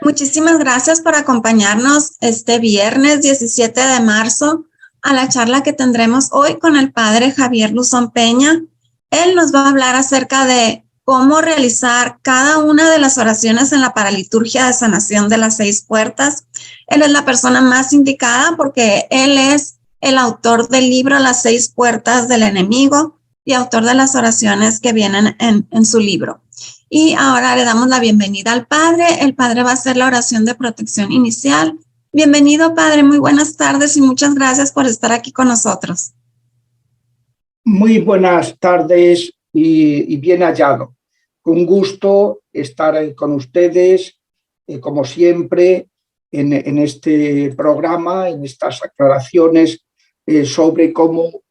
Muchísimas gracias por acompañarnos este viernes 17 de marzo a la charla que tendremos hoy con el padre Javier Luzón Peña. Él nos va a hablar acerca de cómo realizar cada una de las oraciones en la paraliturgia de sanación de las 6 puertas. Él es la persona más indicada porque él es el autor del libro Las 6 puertas del enemigo y autor de las oraciones que vienen en su libro. Y ahora le damos la bienvenida al Padre. El Padre va a hacer la oración de protección inicial. Bienvenido, Padre. Muy buenas tardes y muchas gracias por estar aquí con nosotros. Muy buenas tardes y bien hallado. Un gusto estar con ustedes, como siempre, en este programa, en estas aclaraciones sobre cómo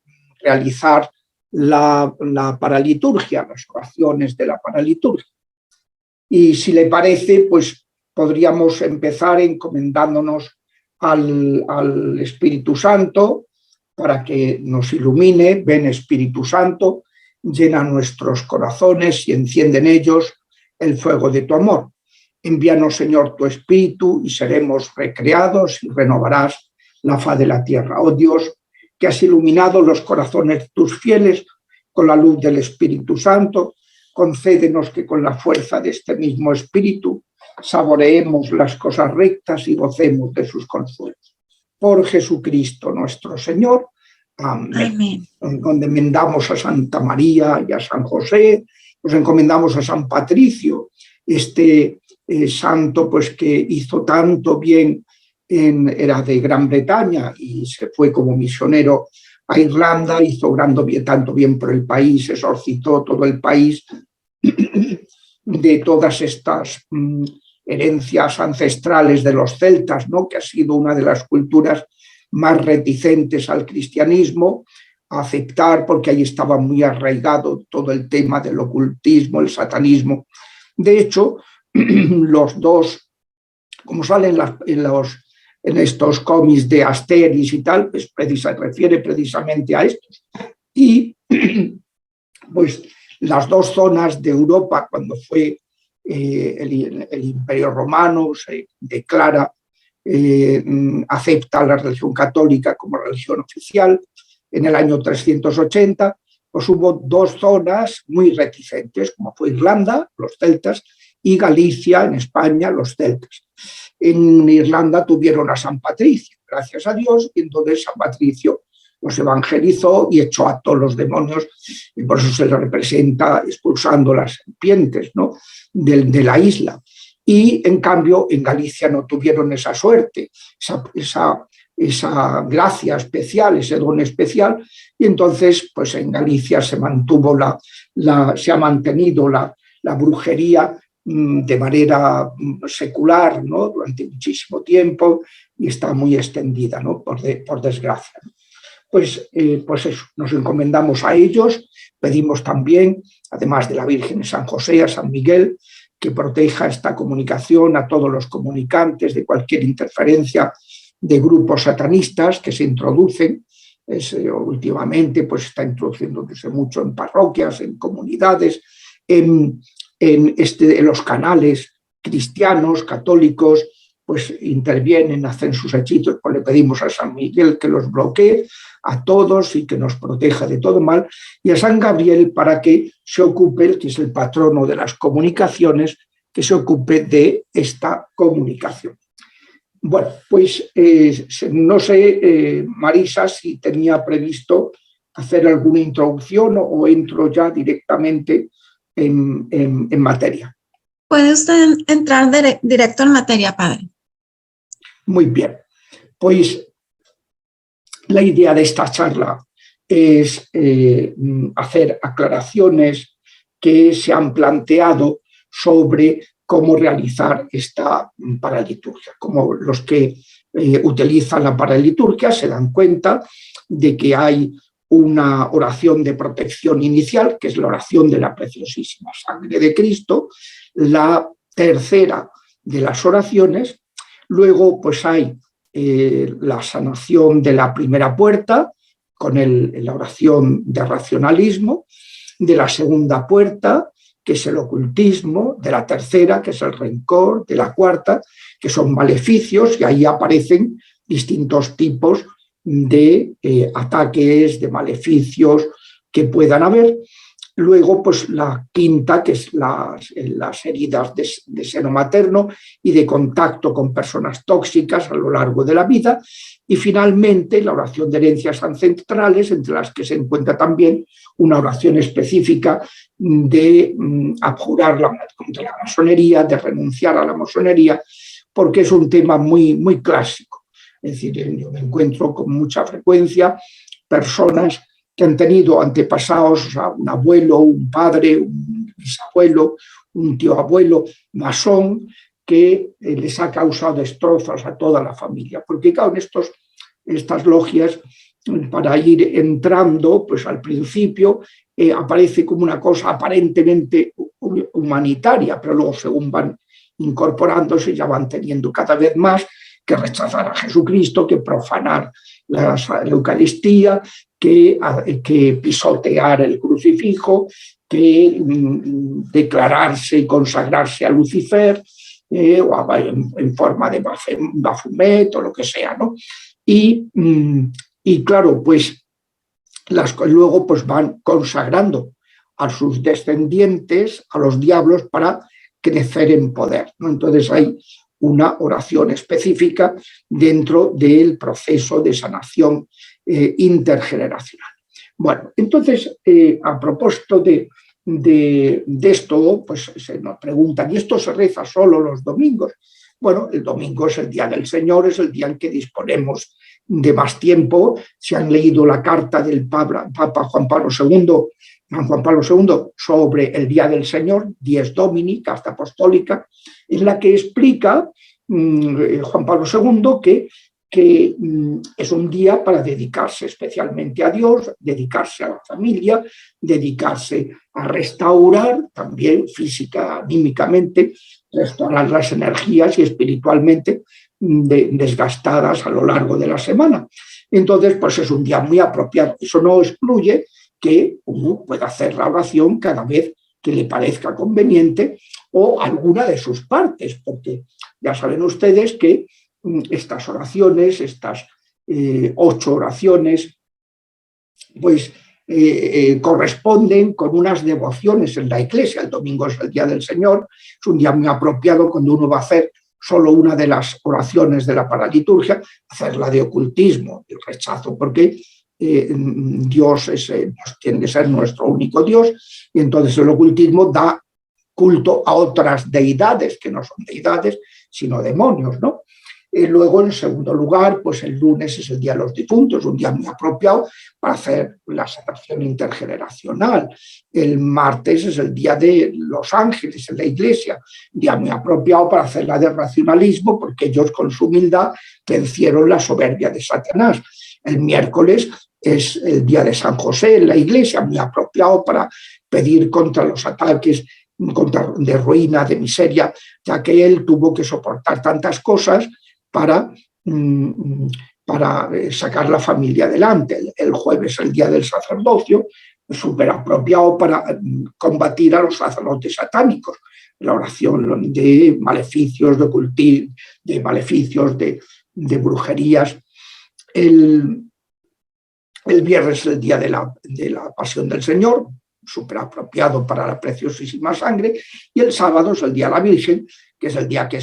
realizar la paraliturgia, las oraciones de la paraliturgia. Y si le parece, pues podríamos empezar encomendándonos al Espíritu Santo para que nos ilumine. Ven, Espíritu Santo, llena nuestros corazones y enciende en ellos el fuego de tu amor. Envíanos, Señor, tu Espíritu y seremos recreados y renovarás la faz de la tierra. Oh Dios, que has iluminado los corazones de tus fieles con la luz del Espíritu Santo, concédenos que con la fuerza de este mismo Espíritu saboreemos las cosas rectas y gocemos de sus consuelos. Por Jesucristo nuestro Señor. Amén. Amén. Nos encomendamos a Santa María y a San José, nos encomendamos a San Patricio, este santo pues que hizo tanto bien, era de Gran Bretaña y se fue como misionero a Irlanda, hizo tanto bien por el país, exorcizó todo el país de todas estas herencias ancestrales de los celtas, ¿no? Que ha sido una de las culturas más reticentes al cristianismo, a aceptar, porque ahí estaba muy arraigado todo el tema del ocultismo, el satanismo. De hecho, los dos, como salen en estos cómics de Asterix y tal, pues refiere precisamente a estos. Y pues las dos zonas de Europa, cuando fue el Imperio Romano, se declara, acepta la religión católica como religión oficial en el año 380, pues hubo dos zonas muy reticentes, como fue Irlanda, los celtas, y Galicia, en España, los celtas. En Irlanda tuvieron a San Patricio, gracias a Dios, y entonces San Patricio los evangelizó y echó a todos los demonios, y por eso se le representa expulsando las serpientes, ¿no? de la isla. Y en cambio en Galicia no tuvieron esa suerte, esa gracia especial, ese don especial, y entonces pues en Galicia se ha mantenido la brujería de manera secular, ¿no? Durante muchísimo tiempo, y está muy extendida, ¿no? por desgracia. Pues eso, nos encomendamos a ellos, pedimos también, además de la Virgen, San José, a San Miguel, que proteja esta comunicación a todos los comunicantes de cualquier interferencia de grupos satanistas que se introducen. Últimamente pues está introduciéndose mucho en parroquias, en comunidades, en los canales cristianos, católicos, pues intervienen, hacen sus hechizos, pues le pedimos a San Miguel que los bloquee a todos y que nos proteja de todo mal, y a San Gabriel para que se ocupe, que es el patrono de las comunicaciones, que se ocupe de esta comunicación. Bueno, pues no sé, Marisa, si tenía previsto hacer alguna introducción o entro ya directamente en materia. ¿Puede usted entrar directo en materia, Padre? Muy bien, pues la idea de esta charla es hacer aclaraciones que se han planteado sobre cómo realizar esta paraliturgia. Como los que utilizan la paraliturgia se dan cuenta de que hay una oración de protección inicial, que es la oración de la preciosísima sangre de Cristo, la tercera de las oraciones. Luego pues hay la sanación de la primera puerta con la oración de racionalismo, de la segunda puerta, que es el ocultismo, de la tercera, que es el rencor, de la cuarta, que son maleficios, y ahí aparecen distintos tipos de ataques, de maleficios que puedan haber. Luego, pues la quinta, que es las heridas de seno materno y de contacto con personas tóxicas a lo largo de la vida. Y finalmente, la oración de herencias ancestrales, entre las que se encuentra también una oración específica de abjurar contra la masonería, de renunciar a la masonería, porque es un tema muy, muy clásico. Es decir, yo me encuentro con mucha frecuencia personas que han tenido antepasados, o sea, un abuelo, un padre, un bisabuelo, un tío abuelo masón, que les ha causado destrozos a toda la familia. Porque claro, en estas logias, para ir entrando, pues al principio aparece como una cosa aparentemente humanitaria, pero luego según van incorporándose ya van teniendo cada vez más que rechazar a Jesucristo, que profanar la Eucaristía, que pisotear el crucifijo, que declararse y consagrarse a Lucifer, o en forma de Baphomet o lo que sea, ¿no? Y claro, pues luego pues van consagrando a sus descendientes, a los diablos, para crecer en poder, ¿no? Entonces hay una oración específica dentro del proceso de sanación intergeneracional. Bueno, entonces, a propósito de esto, pues se nos preguntan, ¿y esto se reza solo los domingos? Bueno, el domingo es el día del Señor, es el día en que disponemos de más tiempo. Si han leído la carta del Papa Juan Pablo II sobre el Día del Señor, Dies Domini, carta apostólica, en la que explica Juan Pablo II que es un día para dedicarse especialmente a Dios, dedicarse a la familia, dedicarse a restaurar también física, anímicamente, restaurar las energías y espiritualmente desgastadas a lo largo de la semana. Entonces, pues es un día muy apropiado. Eso no excluye que uno pueda hacer la oración cada vez que le parezca conveniente o alguna de sus partes, porque ya saben ustedes que estas oraciones, estas 8 oraciones, pues corresponden con unas devociones en la Iglesia. El domingo es el Día del Señor, es un día muy apropiado cuando uno va a hacer solo una de las oraciones de la paraliturgia, hacerla de ocultismo, el rechazo, porque Dios tiene que ser nuestro único Dios, y entonces el ocultismo da culto a otras deidades, que no son deidades, sino demonios, ¿no? Luego, en segundo lugar, pues el lunes es el Día de los Difuntos, un día muy apropiado para hacer la sanación intergeneracional. El martes es el Día de los Ángeles en la Iglesia, un día muy apropiado para hacer la de racionalismo, porque ellos con su humildad vencieron la soberbia de Satanás. El miércoles es el Día de San José en la Iglesia, muy apropiado para pedir contra los ataques de ruina, de miseria, ya que él tuvo que soportar tantas cosas para sacar la familia adelante. El jueves es el Día del Sacerdocio, súper apropiado para combatir a los sacerdotes satánicos, la oración de maleficios, de ocultismo, de maleficios, de brujerías. El viernes es el Día de la Pasión del Señor, súper apropiado para la preciosísima sangre, y el sábado es el Día de la Virgen, que es el día que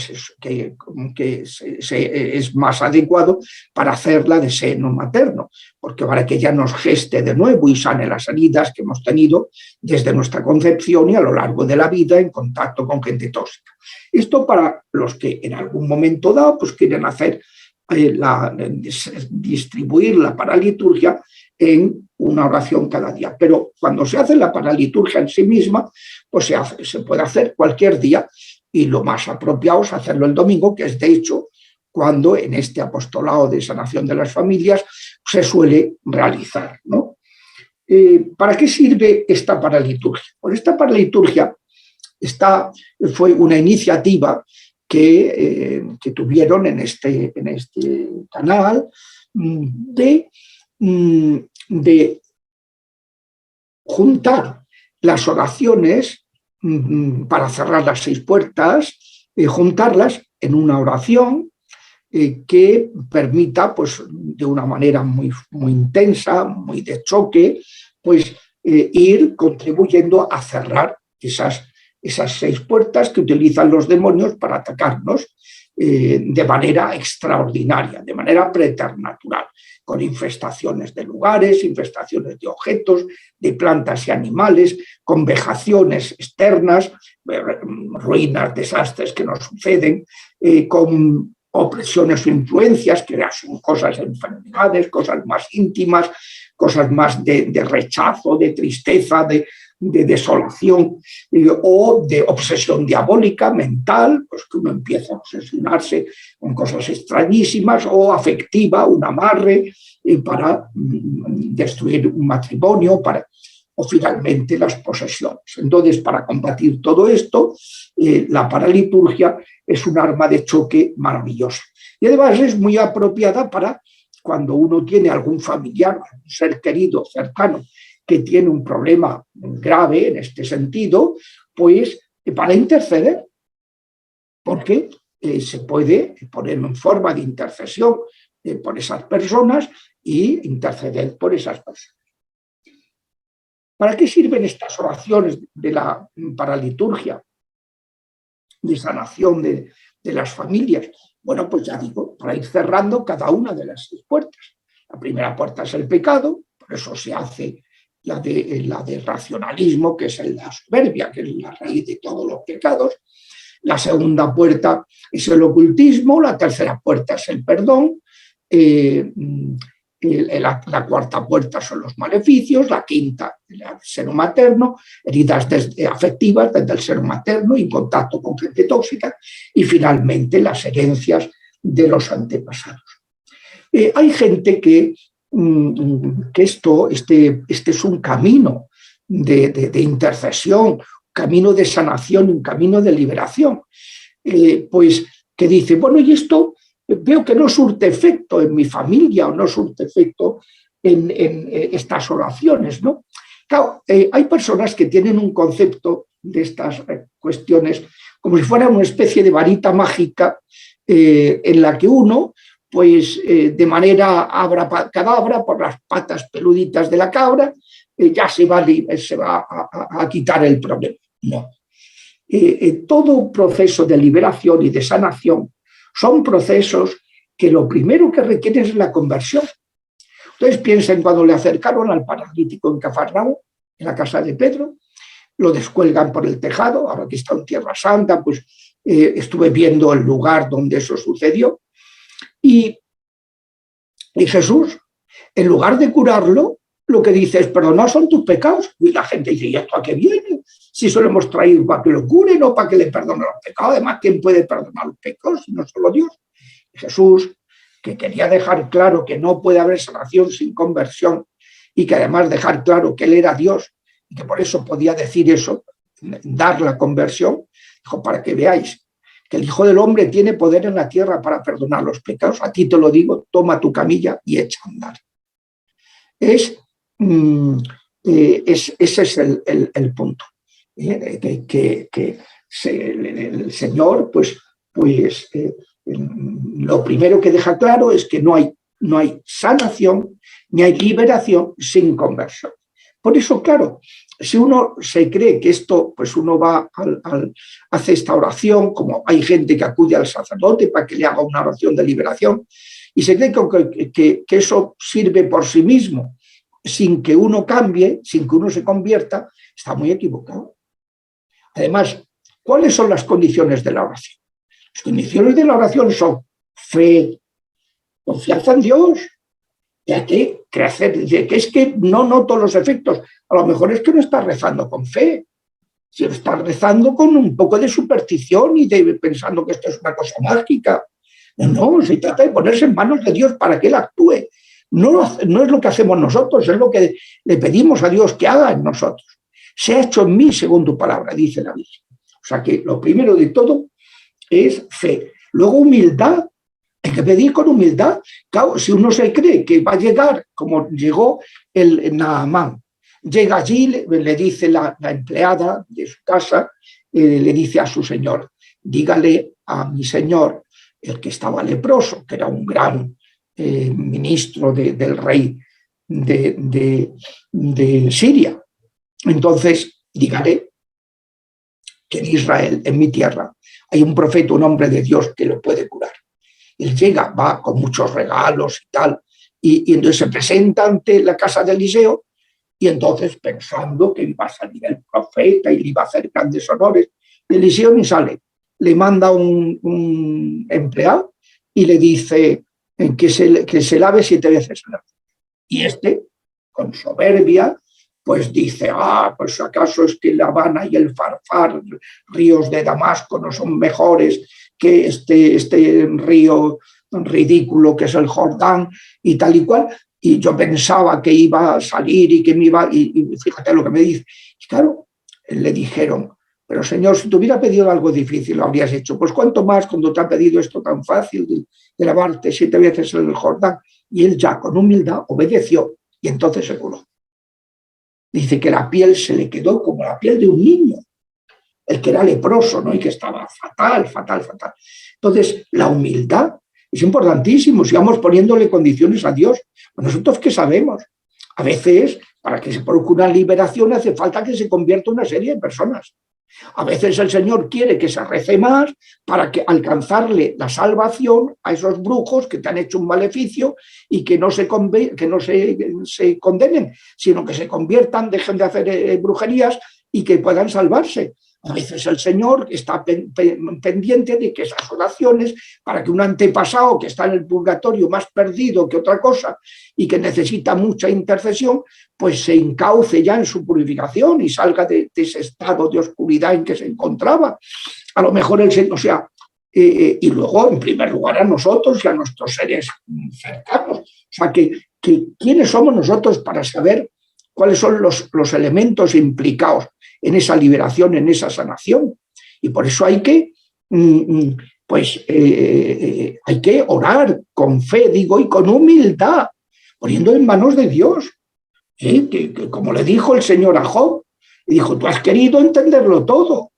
es más adecuado para hacerla de seno materno, porque para que ella nos geste de nuevo y sane las heridas que hemos tenido desde nuestra concepción y a lo largo de la vida en contacto con gente tóxica. Esto para los que en algún momento dado pues quieren hacer distribuir la paraliturgia en una oración cada día. Pero cuando se hace la paraliturgia en sí misma, pues se puede hacer cualquier día, y lo más apropiado es hacerlo el domingo, que es de hecho cuando en este apostolado de sanación de las familias se suele realizar, ¿no? ¿Para qué sirve esta paraliturgia? Pues esta paraliturgia fue una iniciativa que tuvieron en este canal de juntar las oraciones para cerrar las 6 puertas, juntarlas en una oración que permita, pues, de una manera muy, muy intensa, muy de choque, pues ir contribuyendo a cerrar esas 6 puertas que utilizan los demonios para atacarnos de manera extraordinaria, de manera preternatural, con infestaciones de lugares, infestaciones de objetos, de plantas y animales, con vejaciones externas, ruinas, desastres que nos suceden, con opresiones o influencias, que son cosas, enfermedades, cosas más íntimas, cosas más de rechazo, de tristeza, de desolación o de obsesión diabólica, mental, pues que uno empieza a obsesionarse con cosas extrañísimas, o afectiva, un amarre para destruir un matrimonio, o finalmente las posesiones. Entonces, para combatir todo esto, la paraliturgia es un arma de choque maravillosa. Y además es muy apropiada para cuando uno tiene algún familiar, un ser querido, cercano, que tiene un problema grave en este sentido, pues para interceder, porque se puede poner en forma de intercesión por esas personas y interceder por esas personas. ¿Para qué sirven estas oraciones de la paraliturgia, de sanación de las familias? Bueno, pues ya digo, para ir cerrando cada una de las 6 puertas. La primera puerta es el pecado, por eso se hace la de racionalismo, que es la soberbia, que es la raíz de todos los pecados. La segunda puerta es el ocultismo, la tercera puerta es el perdón, la cuarta puerta son los maleficios, la quinta el seno materno, heridas afectivas desde el seno materno y contacto con gente tóxica, y finalmente las herencias de los antepasados. Hay gente que este es un camino de intercesión, un camino de sanación, un camino de liberación, pues que dice, bueno, y esto veo que no surte efecto en mi familia o no surte efecto en estas oraciones, ¿no? Claro, hay personas que tienen un concepto de estas cuestiones como si fuera una especie de varita mágica en la que uno, pues de manera abracadabra, por las patas peluditas de la cabra, ya se va a quitar el problema. No. Todo proceso de liberación y de sanación son procesos que lo primero que requieren es la conversión. Ustedes piensen cuando le acercaron al paralítico en Cafarnaúm, en la casa de Pedro, lo descuelgan por el tejado, ahora que está en Tierra Santa, pues estuve viendo el lugar donde eso sucedió, y Jesús, en lugar de curarlo, lo que dice es, perdonados son tus pecados. Y la gente dice, ¿y esto a qué viene? Si solo hemos traído para que lo cure, no para que le perdone los pecados. Además, ¿quién puede perdonar los pecados si no solo Dios? Y Jesús, que quería dejar claro que no puede haber sanación sin conversión, y que además dejar claro que Él era Dios, y que por eso podía decir eso, dar la conversión, dijo, para que veáis que el Hijo del Hombre tiene poder en la tierra para perdonar los pecados. A ti te lo digo, toma tu camilla y echa a andar. Ese es el punto. Que el Señor, pues lo primero que deja claro es que no hay sanación ni hay liberación sin conversión. Por eso, claro, si uno se cree que esto, pues uno va hace esta oración, como hay gente que acude al sacerdote para que le haga una oración de liberación, y se cree que eso sirve por sí mismo, sin que uno cambie, sin que uno se convierta, está muy equivocado. Además, ¿cuáles son las condiciones de la oración? Las condiciones de la oración son fe, confianza en Dios, ya que es que no noto los efectos. A lo mejor es que no estás rezando con fe, si estás rezando con un poco de superstición y pensando que esto es una cosa mágica. No, se trata de ponerse en manos de Dios para que Él actúe. No es lo que hacemos nosotros, es lo que le pedimos a Dios que haga en nosotros. Se ha hecho en mí según tu palabra, dice la Biblia. O sea que lo primero de todo es fe. Luego humildad. Hay que pedir con humildad. Claro, si uno se cree que va a llegar como llegó el Naamán, Llega allí, le dice la empleada de su casa, le dice a su señor, dígale a mi señor, el que estaba leproso, que era un gran ministro del rey de Siria. Entonces, dígale que en Israel, en mi tierra, hay un profeta, un hombre de Dios que lo puede curar. Él llega, va con muchos regalos y tal, y entonces se presenta ante la casa de Eliseo, y entonces pensando que iba a salir el profeta y le iba a hacer grandes honores, Eliseo ni sale. Le manda un empleado y le dice que se lave 7 veces. Y este, con soberbia, pues dice, pues acaso es que La Habana y el Farfar, ríos de Damasco, no son mejores que este río ridículo que es el Jordán y tal y cual. Y yo pensaba que iba a salir y que me iba, y fíjate lo que me dice. Y claro, le dijeron, pero señor, si te hubiera pedido algo difícil, lo habrías hecho. Pues cuánto más cuando te ha pedido esto tan fácil de lavarte 7 veces en el Jordán. Y él ya con humildad obedeció y entonces se curó. Dice que la piel se le quedó como la piel de un niño, el que era leproso, ¿no? Y que estaba fatal. Entonces, la humildad es importantísimo, sigamos poniéndole condiciones a Dios. ¿Nosotros qué sabemos? A veces, para que se produzca una liberación, hace falta que se convierta una serie de personas. A veces el Señor quiere que se rece más para que alcanzarle la salvación a esos brujos que te han hecho un maleficio y que no se condenen, sino que se conviertan, dejen de hacer brujerías y que puedan salvarse. A veces el Señor está pendiente de que esas oraciones, para que un antepasado que está en el purgatorio más perdido que otra cosa y que necesita mucha intercesión, pues se encauce ya en su purificación y salga de ese estado de oscuridad en que se encontraba. A lo mejor el Señor, y luego, en primer lugar, a nosotros y a nuestros seres cercanos. O sea, que ¿quiénes somos nosotros para saber cuáles son los elementos implicados en esa liberación, en esa sanación? Y por eso hay que, hay que orar con fe, digo, y con humildad, poniendo en manos de Dios. Que como le dijo el Señor a Job, y dijo, tú has querido entenderlo todo.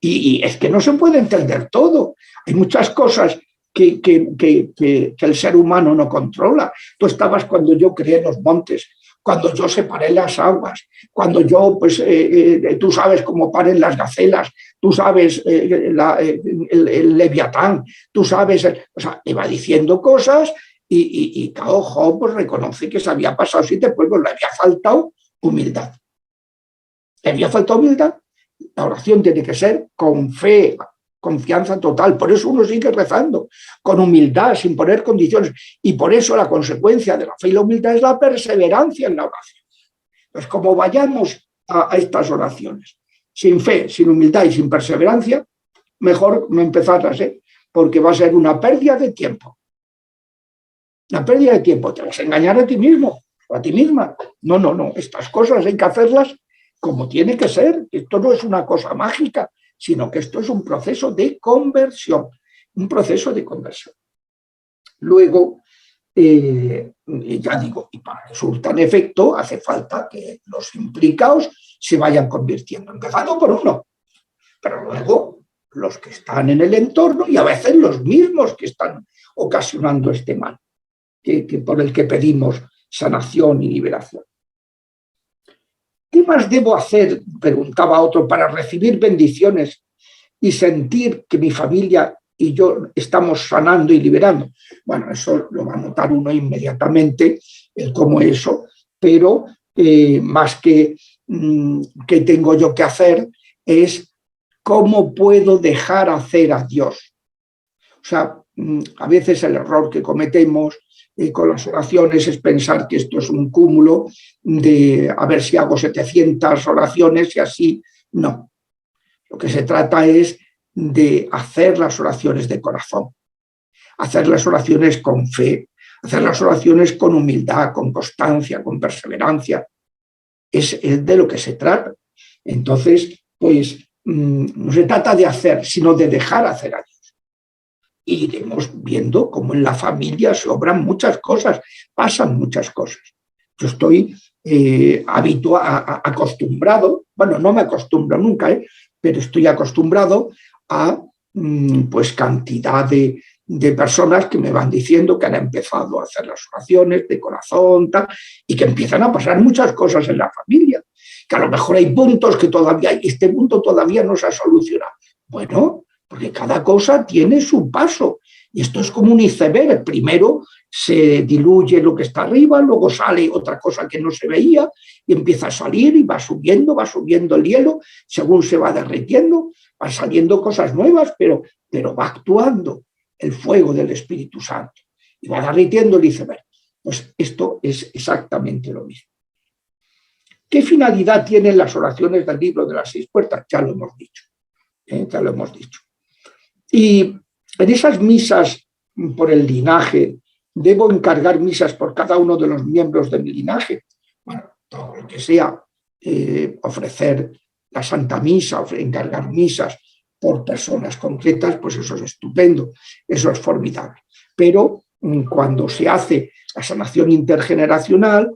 Y es que no se puede entender todo. Hay muchas cosas que el ser humano no controla. Tú estabas cuando yo creé los montes, cuando yo separé las aguas, cuando yo, tú sabes cómo paren las gacelas, tú sabes el leviatán, tú sabes, iba diciendo cosas y claro, Job pues, reconoce que se había pasado 7 pueblos, le había faltado humildad. Le había faltado humildad. La oración tiene que ser con fe, confianza total. Por eso uno sigue rezando, con humildad, sin poner condiciones. Y por eso la consecuencia de la fe y la humildad es la perseverancia en la oración. Pues como vayamos a estas oraciones, sin fe, sin humildad y sin perseverancia, mejor no empezarlas, porque va a ser una pérdida de tiempo. Una pérdida de tiempo. Te vas a engañar a ti mismo o a ti misma. No. Estas cosas hay que hacerlas como tiene que ser. Esto no es una cosa mágica, sino que esto es un proceso de conversión. Un proceso de conversión. Luego, ya digo, y para que surtan efecto, hace falta que los implicados se vayan convirtiendo, empezando por uno, pero luego los que están en el entorno y a veces los mismos que están ocasionando este mal, por el que pedimos sanación y liberación. ¿Qué más debo hacer? Preguntaba otro, para recibir bendiciones y sentir que mi familia y yo estamos sanando y liberando. Bueno, eso lo va a notar uno inmediatamente, cómo eso, pero más que qué tengo yo que hacer, es cómo puedo dejar hacer a Dios. O sea, a veces el error que cometemos con las oraciones es pensar que esto es un cúmulo de a ver si hago 700 oraciones y así. No. Lo que se trata es de hacer las oraciones de corazón, hacer las oraciones con fe, hacer las oraciones con humildad, con constancia, con perseverancia. Es de lo que se trata. Entonces, pues no se trata de hacer, sino de dejar hacer a Dios. Y iremos viendo cómo en la familia se obran muchas cosas, pasan muchas cosas. Yo estoy acostumbrado, bueno, no me acostumbro nunca, pero estoy acostumbrado a pues cantidad de personas que me van diciendo que han empezado a hacer las oraciones de corazón, tal, y que empiezan a pasar muchas cosas en la familia, que a lo mejor hay puntos que todavía, este punto todavía no se ha solucionado. Bueno, porque cada cosa tiene su paso, y esto es como un iceberg. Primero se diluye lo que está arriba, luego sale otra cosa que no se veía, y empieza a salir y va subiendo el hielo, según se va derritiendo, van saliendo cosas nuevas, pero va actuando el fuego del Espíritu Santo y va derritiendo el iceberg. Pues esto es exactamente lo mismo. ¿Qué finalidad tienen las oraciones del libro de las 6 puertas? Ya lo hemos dicho. Ya lo hemos dicho. Y en esas misas por el linaje, ¿debo encargar misas por cada uno de los miembros de mi linaje? Bueno, todo lo que sea, ofrecer la Santa Misa, encargar misas por personas concretas, pues eso es estupendo, eso es formidable. Pero cuando se hace la sanación intergeneracional,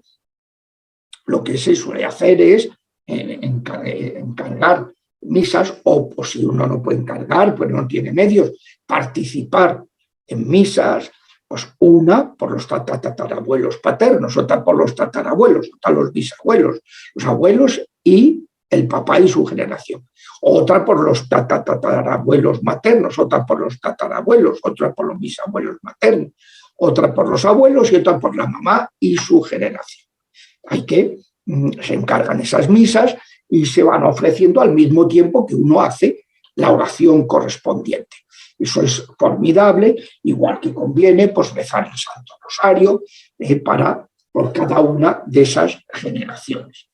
lo que se suele hacer es encargar misas, o pues, si uno no puede encargar, pues no tiene medios, participar en misas, pues una por los tatarabuelos paternos, otra por los tatarabuelos, otra los bisabuelos, los abuelos y el papá y su generación, otra por los tatarabuelos maternos, otra por los tatarabuelos, otra por los bisabuelos maternos, otra por los abuelos y otra por la mamá y su generación. Se encargan esas misas y se van ofreciendo al mismo tiempo que uno hace la oración correspondiente. Eso es formidable, igual que conviene pues rezar el Santo Rosario por cada una de esas generaciones.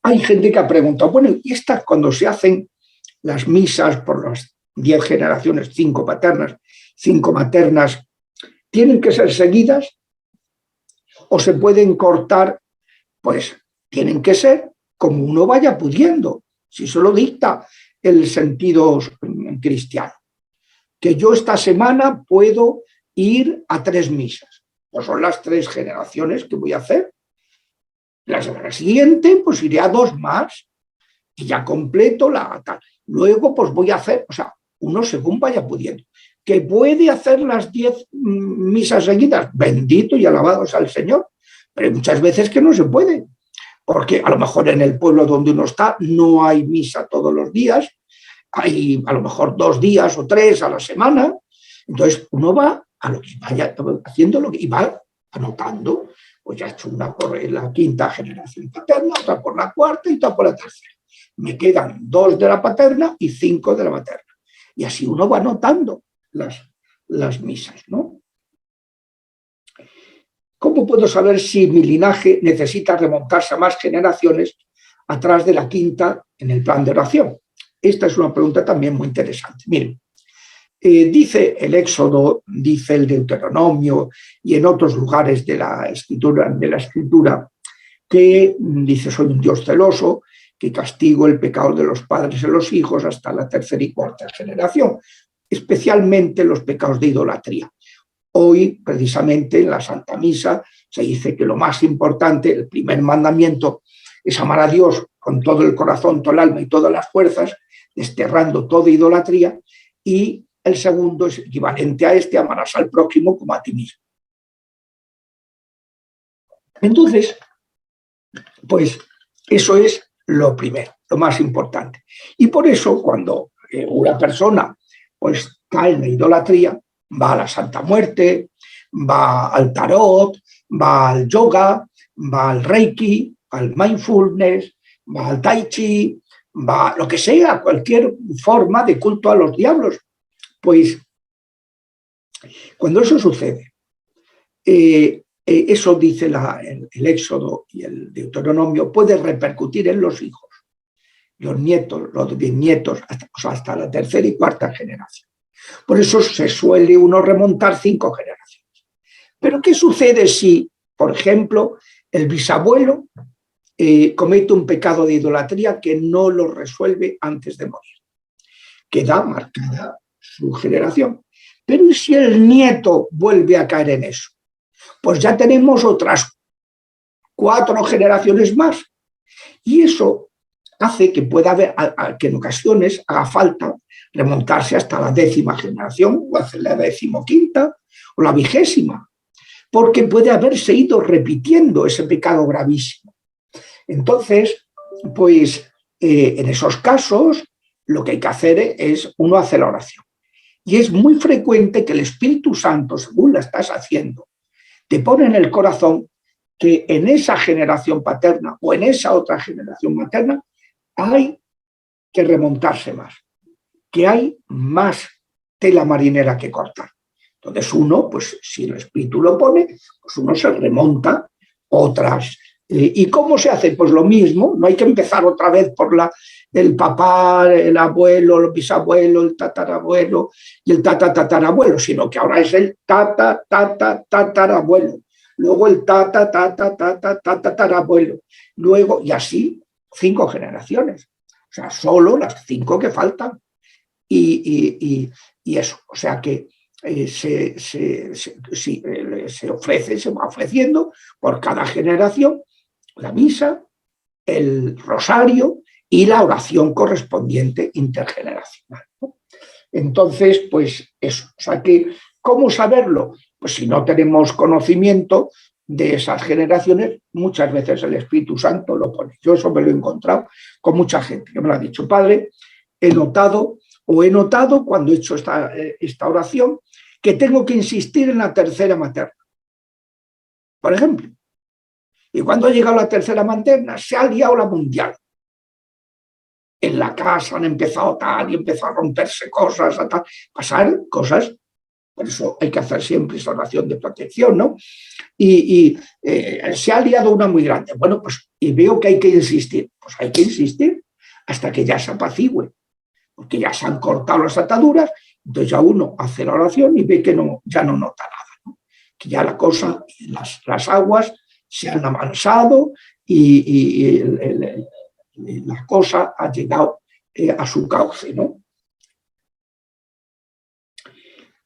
Hay gente que ha preguntado, bueno, ¿y estas cuando se hacen las misas por las 10 generaciones, 5 paternas, 5 maternas, tienen que ser seguidas o se pueden cortar? Pues tienen que ser como uno vaya pudiendo, si eso lo dicta el sentido cristiano. Que yo esta semana puedo ir a 3 misas, pues son las 3 generaciones que voy a hacer. La semana siguiente pues iré a 2 más y ya completo la tal. Luego pues voy a hacer, o sea, uno según vaya pudiendo. Que puede hacer las 10 misas seguidas, bendito y alabado sea el Señor, pero hay muchas veces que no se puede, porque a lo mejor en el pueblo donde uno está no hay misa todos los días, hay a lo mejor 2 días o 3 a la semana, entonces uno va a lo que vaya haciendo y va anotando, pues ya he hecho una por la 5ª generación paterna, otra por la 4ª y otra por la 3ª. Me quedan 2 de la paterna y 5 de la materna. Y así uno va anotando las misas, ¿no? ¿Cómo puedo saber si mi linaje necesita remontarse a más generaciones atrás de la 5ª en el plan de oración? Esta es una pregunta también muy interesante. Miren, dice el Éxodo, dice el Deuteronomio y en otros lugares de la escritura que dice: soy un Dios celoso, que castigo el pecado de los padres en los hijos hasta la 3ª y 4ª generación, especialmente los pecados de idolatría. Hoy, precisamente, en la Santa Misa se dice que lo más importante, el primer mandamiento, es amar a Dios con todo el corazón, todo el alma y todas las fuerzas, desterrando toda idolatría, y el segundo es equivalente a este: amarás al prójimo como a ti mismo. Entonces, pues eso es lo primero, lo más importante. Y por eso, cuando una persona pues cae en la idolatría, va a la Santa Muerte, va al tarot, va al yoga, va al reiki, al mindfulness, va al tai chi, va a lo que sea, cualquier forma de culto a los diablos. Pues cuando eso sucede, eso dice el Éxodo y el Deuteronomio, puede repercutir en los hijos, los nietos, los bisnietos, hasta la 3ª y 4ª generación. Por eso se suele uno remontar 5 generaciones. Pero ¿qué sucede si, por ejemplo, el bisabuelo comete un pecado de idolatría que no lo resuelve antes de morir? Queda marcada su generación. Pero ¿y si el nieto vuelve a caer en eso? Pues ya tenemos otras 4 generaciones más. Y eso hace que pueda haber, que en ocasiones haga falta remontarse hasta la 10ª generación, o hacer la 15ª, o la 20ª, porque puede haberse ido repitiendo ese pecado gravísimo. Entonces, pues en esos casos, lo que hay que hacer es, uno hace la oración. Y es muy frecuente que el Espíritu Santo, según la estás haciendo, te pone en el corazón que en esa generación paterna o en esa otra generación materna hay que remontarse más, que hay más tela marinera que cortar. Entonces uno, pues si el Espíritu lo pone, pues uno se remonta otras. ¿Y cómo se hace? Pues lo mismo, no hay que empezar otra vez por el papá, el abuelo, el bisabuelo, el tatarabuelo y el tatarabuelo, sino que ahora es el tatarabuelo, luego el tatarabuelo, luego, y así 5 generaciones. O sea, solo las 5 que faltan. Y eso, o sea que se ofrece, se va ofreciendo por cada generación la misa, el rosario y la oración correspondiente intergeneracional, ¿no? Entonces, pues eso, o sea que, ¿cómo saberlo? Pues si no tenemos conocimiento de esas generaciones, muchas veces el Espíritu Santo lo pone. Yo eso me lo he encontrado con mucha gente que me lo ha dicho: padre, he notado cuando he hecho esta oración que tengo que insistir en la tercera materna, por ejemplo. Y cuando ha llegado la tercera materna, se ha liado la mundial. En la casa han empezado tal y empezó a romperse cosas, a pasar cosas. Por eso hay que hacer siempre esa oración de protección, ¿no? Se ha liado una muy grande. Bueno, pues y veo que hay que insistir. Pues hay que insistir hasta que ya se apacigüe, porque ya se han cortado las ataduras. Entonces ya uno hace la oración y ve que ya no nota nada, ¿no? Que ya la cosa, las aguas se han amansado y la cosa ha llegado a su cauce, ¿no?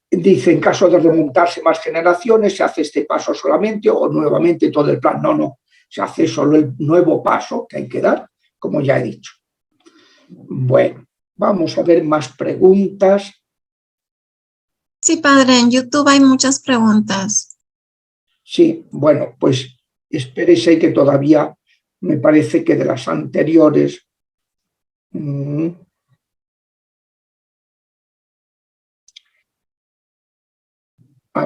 Dice, en caso de remontarse más generaciones, se hace este paso solamente o nuevamente todo el plan. No, se hace solo el nuevo paso que hay que dar, como ya he dicho. Bueno, vamos a ver más preguntas. Sí, padre, en YouTube hay muchas preguntas. Sí, bueno, pues espérese que todavía me parece que de las anteriores. A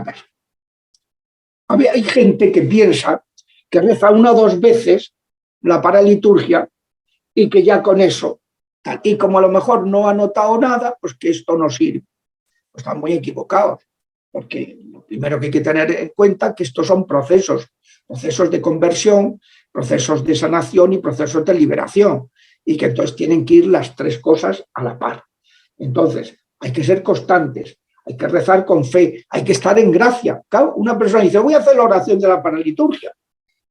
ver, hay gente que piensa que reza 1 o 2 veces la paraliturgia y que ya con eso, y como a lo mejor no ha notado nada, pues que esto no sirve. Pues están muy equivocados, porque lo primero que hay que tener en cuenta es que estos son procesos de conversión, procesos de sanación y procesos de liberación, y que entonces tienen que ir las 3 cosas a la par. Entonces, hay que ser constantes, hay que rezar con fe, hay que estar en gracia. Claro, una persona dice, voy a hacer la oración de la paraliturgia,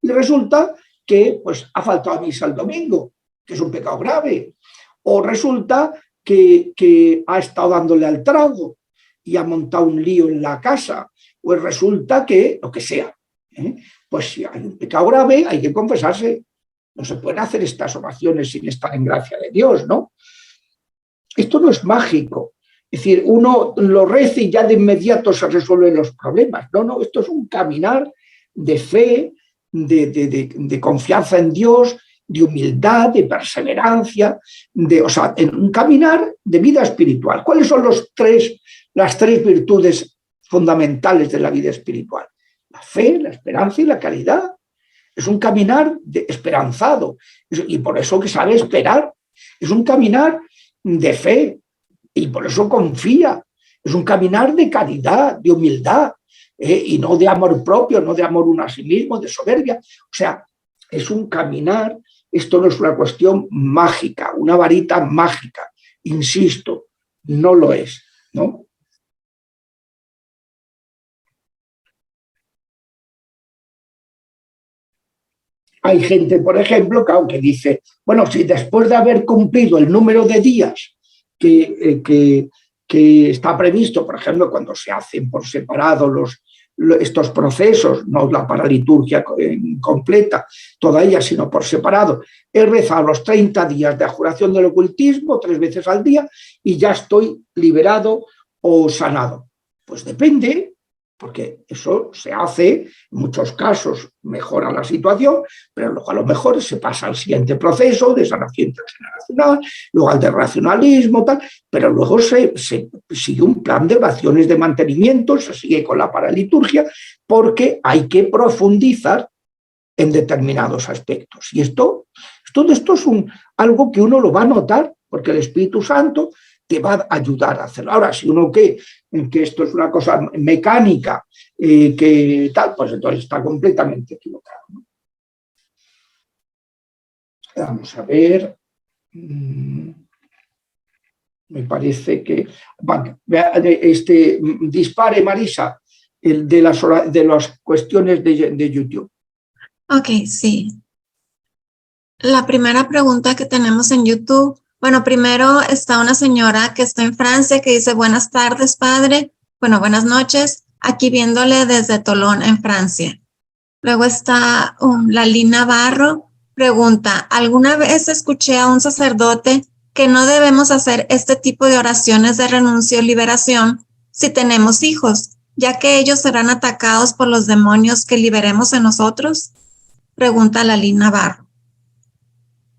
y resulta que pues, ha faltado a misa el domingo, que es un pecado grave, o resulta que ha estado dándole al trago y ha montado un lío en la casa, pues resulta que, lo que sea, pues si hay un pecado grave hay que confesarse. No se pueden hacer estas oraciones sin estar en gracia de Dios, ¿no? Esto no es mágico. Es decir, uno lo reza y ya de inmediato se resuelven los problemas. No, esto es un caminar de fe, de confianza en Dios, de humildad, de perseverancia, o sea, en un caminar de vida espiritual. ¿Cuáles son las 3 virtudes fundamentales de la vida espiritual? La fe, la esperanza y la caridad. Es un caminar esperanzado, y por eso que sabe esperar. Es un caminar de fe, y por eso confía. Es un caminar de caridad, de humildad, y no de amor propio, no de amor uno a sí mismo, de soberbia. O sea, es un caminar. Esto no es una cuestión mágica, una varita mágica. Insisto, no lo es, ¿no? Hay gente, por ejemplo, que dice, bueno, si después de haber cumplido el número de días que que está previsto, por ejemplo, cuando se hacen por separado estos procesos, no la paraliturgia completa, toda ella, sino por separado, he rezado los 30 días de abjuración del ocultismo 3 veces al día y ya estoy liberado o sanado. Pues depende, porque eso se hace, en muchos casos mejora la situación, pero luego a lo mejor se pasa al siguiente proceso de sanación intergeneracional, luego al de racionalismo, tal, pero luego se sigue un plan de oraciones de mantenimiento, se sigue con la paraliturgia, porque hay que profundizar en determinados aspectos. Y todo esto es algo que uno lo va a notar, porque el Espíritu Santo te va a ayudar a hacerlo. Ahora, si uno que esto es una cosa mecánica, que tal, pues entonces está completamente equivocado, ¿no? Vamos a ver. Me parece que... Bueno, dispare, Marisa, el de las cuestiones de YouTube. Ok, sí. La primera pregunta que tenemos en YouTube, bueno, primero está una señora que está en Francia que dice, buenas tardes, padre. Bueno, buenas noches. Aquí viéndole desde Tolón, en Francia. Luego está Lalina Navarro, pregunta, ¿alguna vez escuché a un sacerdote que no debemos hacer este tipo de oraciones de renuncia o liberación si tenemos hijos, ya que ellos serán atacados por los demonios que liberemos en nosotros? Pregunta Lalina Navarro.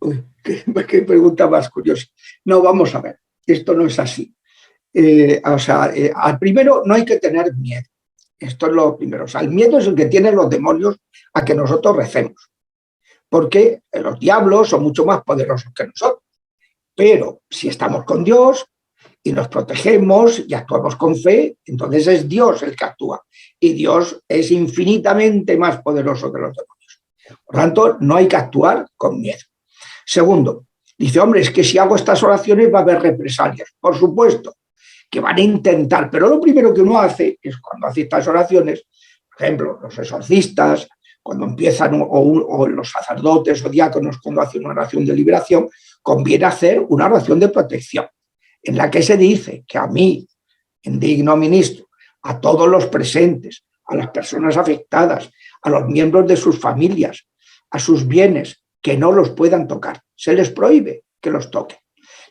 Uy, qué pregunta más curiosa. No, vamos a ver, esto no es así. Al primero no hay que tener miedo. Esto es lo primero. O sea, el miedo es el que tienen los demonios a que nosotros recemos, porque los diablos son mucho más poderosos que nosotros. Pero si estamos con Dios y nos protegemos y actuamos con fe, entonces es Dios el que actúa. Y Dios es infinitamente más poderoso que los demonios. Por lo tanto, no hay que actuar con miedo. Segundo, dice, hombre, es que si hago estas oraciones va a haber represalias. Por supuesto que van a intentar, pero lo primero que uno hace es cuando hace estas oraciones, por ejemplo, los exorcistas, cuando empiezan, o los sacerdotes o diáconos cuando hacen una oración de liberación, conviene hacer una oración de protección, en la que se dice que a mí, en digno ministro, a todos los presentes, a las personas afectadas, a los miembros de sus familias, a sus bienes, que no los puedan tocar. Se les prohíbe que los toquen.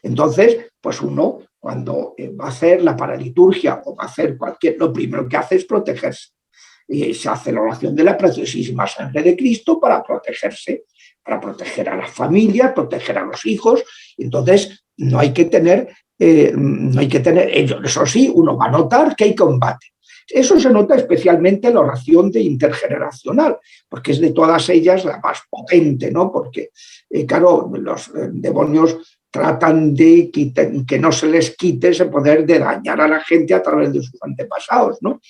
Entonces, pues uno, cuando va a hacer la paraliturgia o va a hacer lo primero que hace es protegerse. Y se hace la oración de la preciosísima sangre de Cristo para protegerse, para proteger a las familias, proteger a los hijos. Entonces, no hay que tener eso sí, uno va a notar que hay combate. Eso se nota especialmente en la oración de intergeneracional, porque es de todas ellas la más potente, ¿no? Porque, claro, los demonios tratan de que no se les quite ese poder de dañar a la gente a través de sus antepasados, ¿no?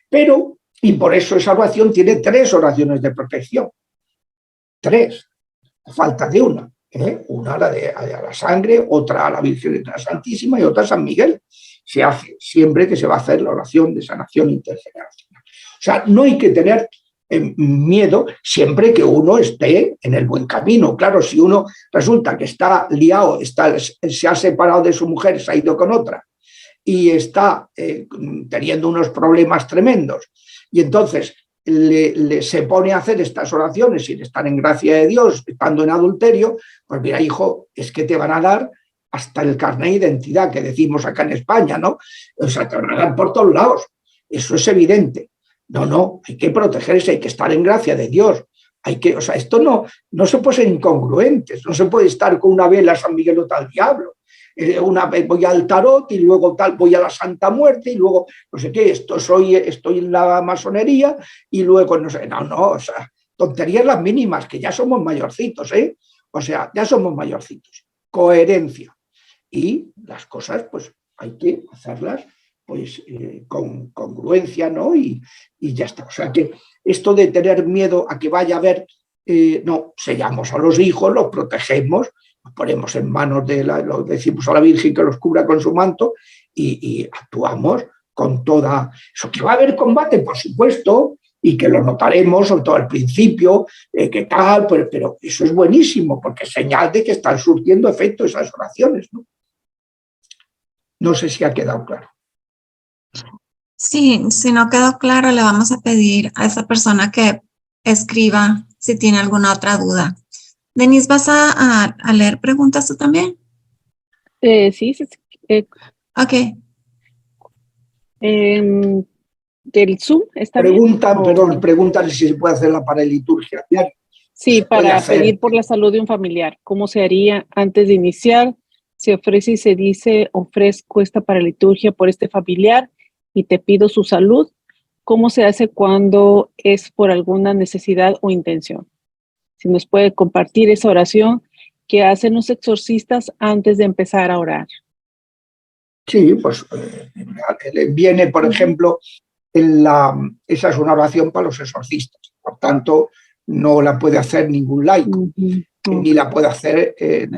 Pero, y por eso esa oración tiene 3 oraciones de protección. 3, a falta de una. Una a la sangre, otra a la Virgen Santísima y otra a San Miguel. Se hace siempre que se va a hacer la oración de sanación intergeneracional. O sea, no hay que tener miedo siempre que uno esté en el buen camino. Claro, si uno resulta que está liado, se ha separado de su mujer, se ha ido con otra y está teniendo unos problemas tremendos y entonces se pone a hacer estas oraciones sin estar en gracia de Dios, estando en adulterio, pues mira, hijo, es que te van a dar hasta el carnet de identidad que decimos acá en España, ¿no? O sea, te van a dar por todos lados. Eso es evidente. No, hay que protegerse, hay que estar en gracia de Dios. O sea, esto no se puede ser incongruentes, no se puede estar con una vela a San Miguel o tal diablo. Una vez voy al tarot y luego tal voy a la Santa Muerte y luego no sé qué, estoy en la masonería y luego no sé, o sea, tonterías las mínimas, que ya somos mayorcitos, o sea, ya somos mayorcitos. Coherencia. Y las cosas, pues, hay que hacerlas pues con congruencia, ¿no? Y ya está. O sea, que esto de tener miedo a que vaya a haber, no, sellamos a los hijos, los protegemos, los ponemos en manos lo decimos a la Virgen que los cubra con su manto y actuamos con toda... Eso, que va a haber combate, por supuesto, y que lo notaremos, sobre todo al principio, que tal, pero eso es buenísimo, porque es señal de que están surtiendo efecto esas oraciones, ¿no? No sé si ha quedado claro. Sí, si no quedó claro, le vamos a pedir a esa persona que escriba si tiene alguna otra duda. Denise, ¿vas a leer preguntas tú también? Sí, Ok. del Zoom, ¿está bien? Pregúntale si se puede hacer la paraliturgia diaria. Sí, para pedir por la salud de un familiar. ¿Cómo se haría antes de iniciar? Se ofrece y se dice, ofrezco esta paraliturgia por este familiar y te pido su salud. ¿Cómo se hace cuando es por alguna necesidad o intención? Si nos puede compartir esa oración que hacen los exorcistas antes de empezar a orar. Sí, pues viene, por ejemplo, esa es una oración para los exorcistas. Por tanto, no la puede hacer ningún laico, ni la puede hacer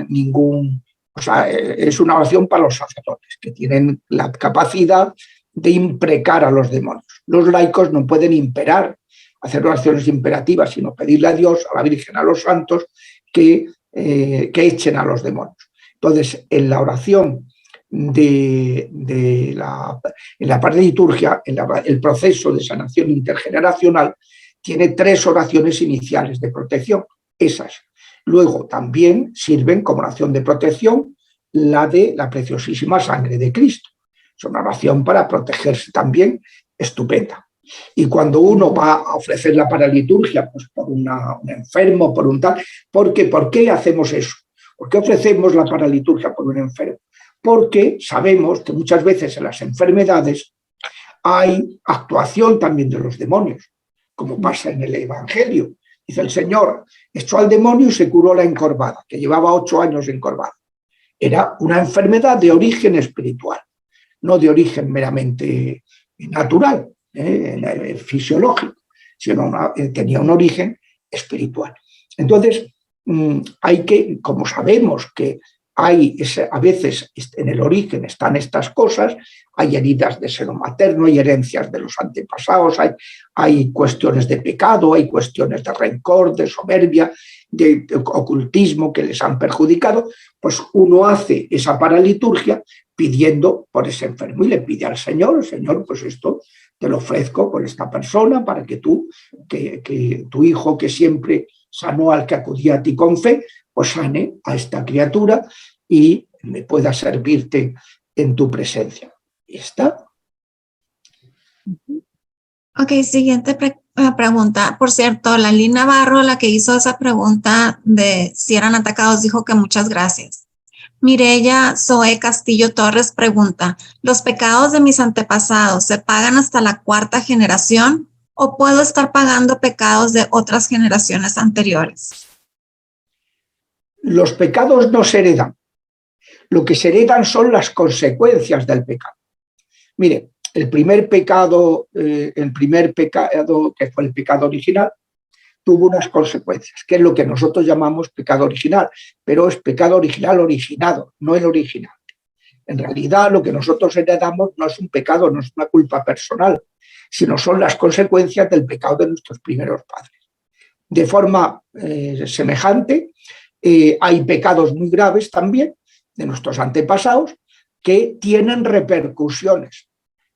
ningún... O sea, es una oración para los sacerdotes, que tienen la capacidad de imprecar a los demonios. Los laicos no pueden imperar, hacer oraciones imperativas, sino pedirle a Dios, a la Virgen, a los santos, que echen a los demonios. Entonces, en la oración en la parte de liturgia, el proceso de sanación intergeneracional tiene 3 oraciones iniciales de protección, esas. Luego también sirven como oración de protección la de la preciosísima sangre de Cristo. Es una oración para protegerse también estupenda. Y cuando uno va a ofrecer la paraliturgia, pues por un enfermo, por un tal, ¿por qué hacemos eso? ¿Por qué ofrecemos la paraliturgia por un enfermo? Porque sabemos que muchas veces en las enfermedades hay actuación también de los demonios, como pasa en el Evangelio. Dice el Señor, echó al demonio y se curó la encorvada, que llevaba 8 años encorvada. Era una enfermedad de origen espiritual, no de origen meramente natural, fisiológico, sino tenía un origen espiritual. Entonces, hay que, como sabemos que hay a veces en el origen están estas cosas, hay heridas de seno materno, hay herencias de los antepasados, hay cuestiones de pecado, hay cuestiones de rencor, de soberbia, de ocultismo que les han perjudicado, pues uno hace esa paraliturgia pidiendo por ese enfermo y le pide al Señor, Señor, pues esto te lo ofrezco por esta persona para que tú, que tu hijo que siempre sanó al que acudía a ti con fe, pues sane a esta criatura y me pueda servirte en tu presencia. ¿Y está? Ok, siguiente pregunta. Por cierto, la Lina Navarro, la que hizo esa pregunta de si eran atacados, dijo que muchas gracias. Mireya Zoe Castillo Torres pregunta, ¿los pecados de mis antepasados se pagan hasta la 4ª generación o puedo estar pagando pecados de otras generaciones anteriores? Los pecados no se heredan. Lo que se heredan son las consecuencias del pecado. Mire, el primer pecado, que fue el pecado original, tuvo unas consecuencias, que es lo que nosotros llamamos pecado original, pero es pecado original originado, no el original. En realidad, lo que nosotros heredamos no es un pecado, no es una culpa personal, sino son las consecuencias del pecado de nuestros primeros padres. De forma semejante, hay pecados muy graves también de nuestros antepasados que tienen repercusiones.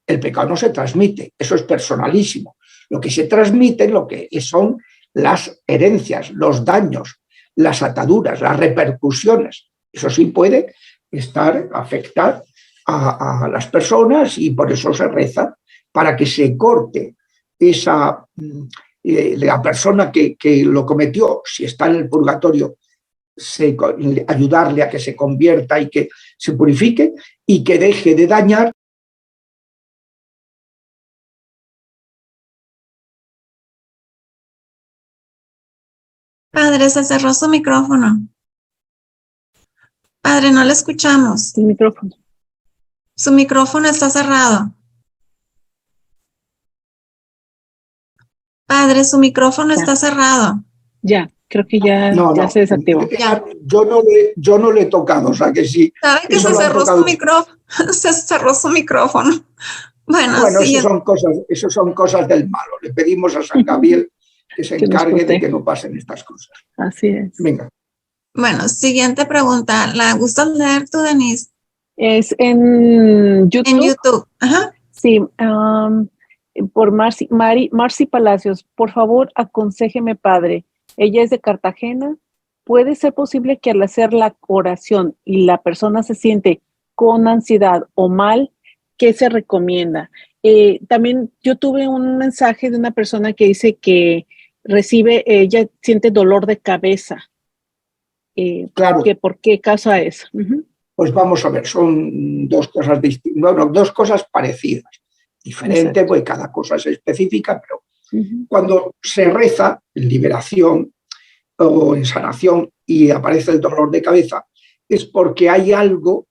El pecado no se transmite, eso es personalísimo. Lo que se transmite lo que son las herencias, los daños, las ataduras, las repercusiones. Eso sí puede afectar a las personas y por eso se reza para que se corte la persona que lo cometió, si está en el purgatorio, ayudarle a que se convierta y que se purifique y que deje de dañar. Padre, se cerró su micrófono. Padre, no le escuchamos. El micrófono. Su micrófono está cerrado. Padre, su micrófono está cerrado. Ya, creo que ya se desactivó. Yo no le he tocado, o sea que sí. ¿Sabe que se cerró su micrófono? Se cerró su micrófono. Bueno, sí. Eso son cosas del malo. Le pedimos a San Gabriel que se encargue de que no pasen estas cosas. Así es. Venga. Bueno, siguiente pregunta. ¿La gustas leer tú, Denise? Es en YouTube. En YouTube. Ajá. Sí, por Marcy Palacios. Por favor, aconséjeme, padre. Ella es de Cartagena. ¿Puede ser posible que al hacer la oración y la persona se siente con ansiedad o mal? ¿Qué se recomienda? También yo tuve un mensaje de una persona que dice que ella siente dolor de cabeza. Claro. ¿Por qué causa eso? Pues vamos a ver, son dos cosas distintas, bueno, dos cosas parecidas, diferentes, pues cada cosa es específica, pero cuando se reza en liberación o en sanación y aparece el dolor de cabeza, es porque hay algo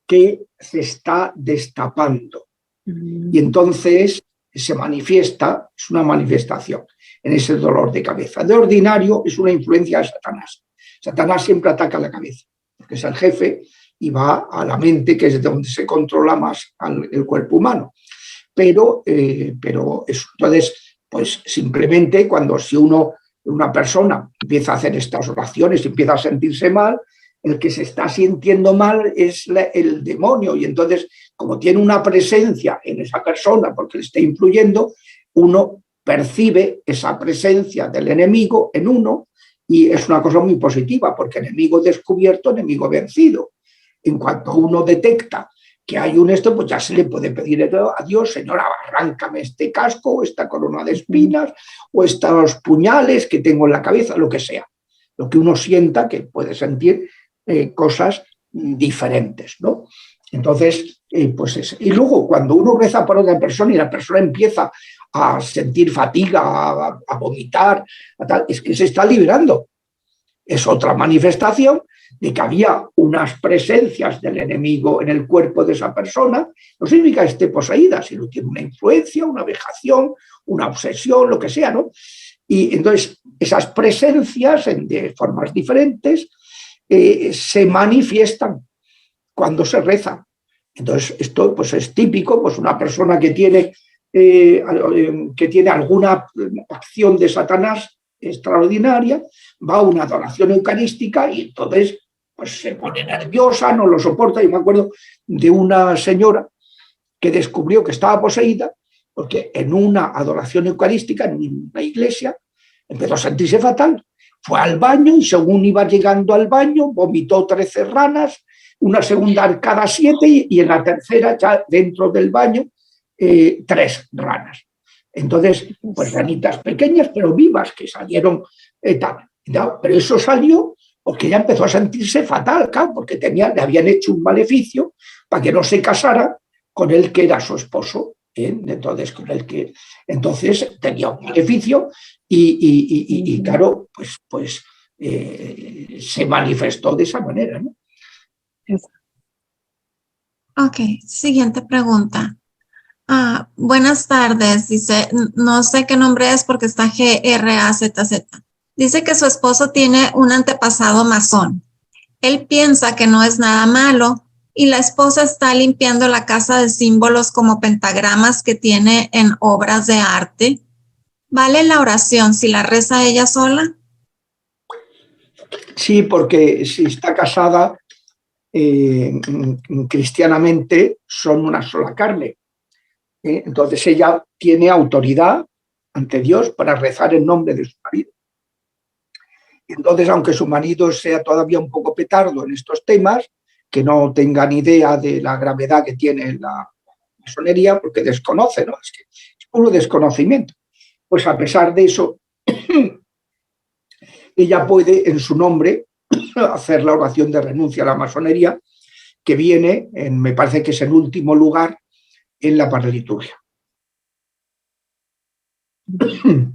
que se está destapando. Y entonces se manifiesta, es una manifestación en ese dolor de cabeza. De ordinario es una influencia de Satanás. Satanás siempre ataca la cabeza, porque es el jefe y va a la mente, que es donde se controla más el cuerpo humano. Pero eso, entonces, pues simplemente si una persona empieza a hacer estas oraciones y empieza a sentirse mal, el que se está sintiendo mal es el demonio, y entonces, como tiene una presencia en esa persona porque le está influyendo, uno percibe esa presencia del enemigo en uno, y es una cosa muy positiva, porque enemigo descubierto, enemigo vencido. En cuanto uno detecta que hay pues ya se le puede pedir a Dios: Señor, arráncame este casco, o esta corona de espinas, o estos puñales que tengo en la cabeza, lo que sea. Lo que uno sienta, que puede sentir cosas diferentes, ¿no? Entonces, pues y luego cuando uno reza por otra persona y la persona empieza a sentir fatiga, a vomitar, es que se está liberando. Es otra manifestación de que había unas presencias del enemigo en el cuerpo de esa persona. No significa que esté poseída, sino tiene una influencia, una vejación, una obsesión, lo que sea, ¿no? Y entonces esas presencias de formas diferentes se manifiestan cuando se reza. Entonces esto pues es típico, pues una persona que tiene alguna acción de Satanás extraordinaria, va a una adoración eucarística y entonces pues se pone nerviosa, no lo soporta. Yo me acuerdo de una señora que descubrió que estaba poseída porque en una adoración eucarística, en una iglesia, empezó a sentirse fatal. Fue al baño y según iba llegando al baño, vomitó 13 ranas, una segunda cada 7 y en la tercera, ya dentro del baño, 3 ranas. Entonces, pues ranitas pequeñas, pero vivas, que salieron tal. Pero eso salió porque ella empezó a sentirse fatal, claro, porque le habían hecho un maleficio para que no se casara con el que era su esposo. Entonces tenía un maleficio y claro, pues se manifestó de esa manera, ¿no? Ok, siguiente pregunta. Buenas tardes, dice, no sé qué nombre es porque está GRAZZ. Dice que su esposo tiene un antepasado masón. Él piensa que no es nada malo y la esposa está limpiando la casa de símbolos como pentagramas que tiene en obras de arte. ¿Vale la oración si la reza ella sola? Sí, porque si está casada cristianamente son una sola carne. Entonces ella tiene autoridad ante Dios para rezar en nombre de su marido. Entonces, aunque su marido sea todavía un poco petardo en estos temas, que no tenga ni idea de la gravedad que tiene la masonería, porque desconoce, ¿no? Es que es puro desconocimiento. Pues a pesar de eso, ella puede en su nombre hacer la oración de renuncia a la masonería, que viene, me parece que es el último lugar en la paraliturgia. Okay.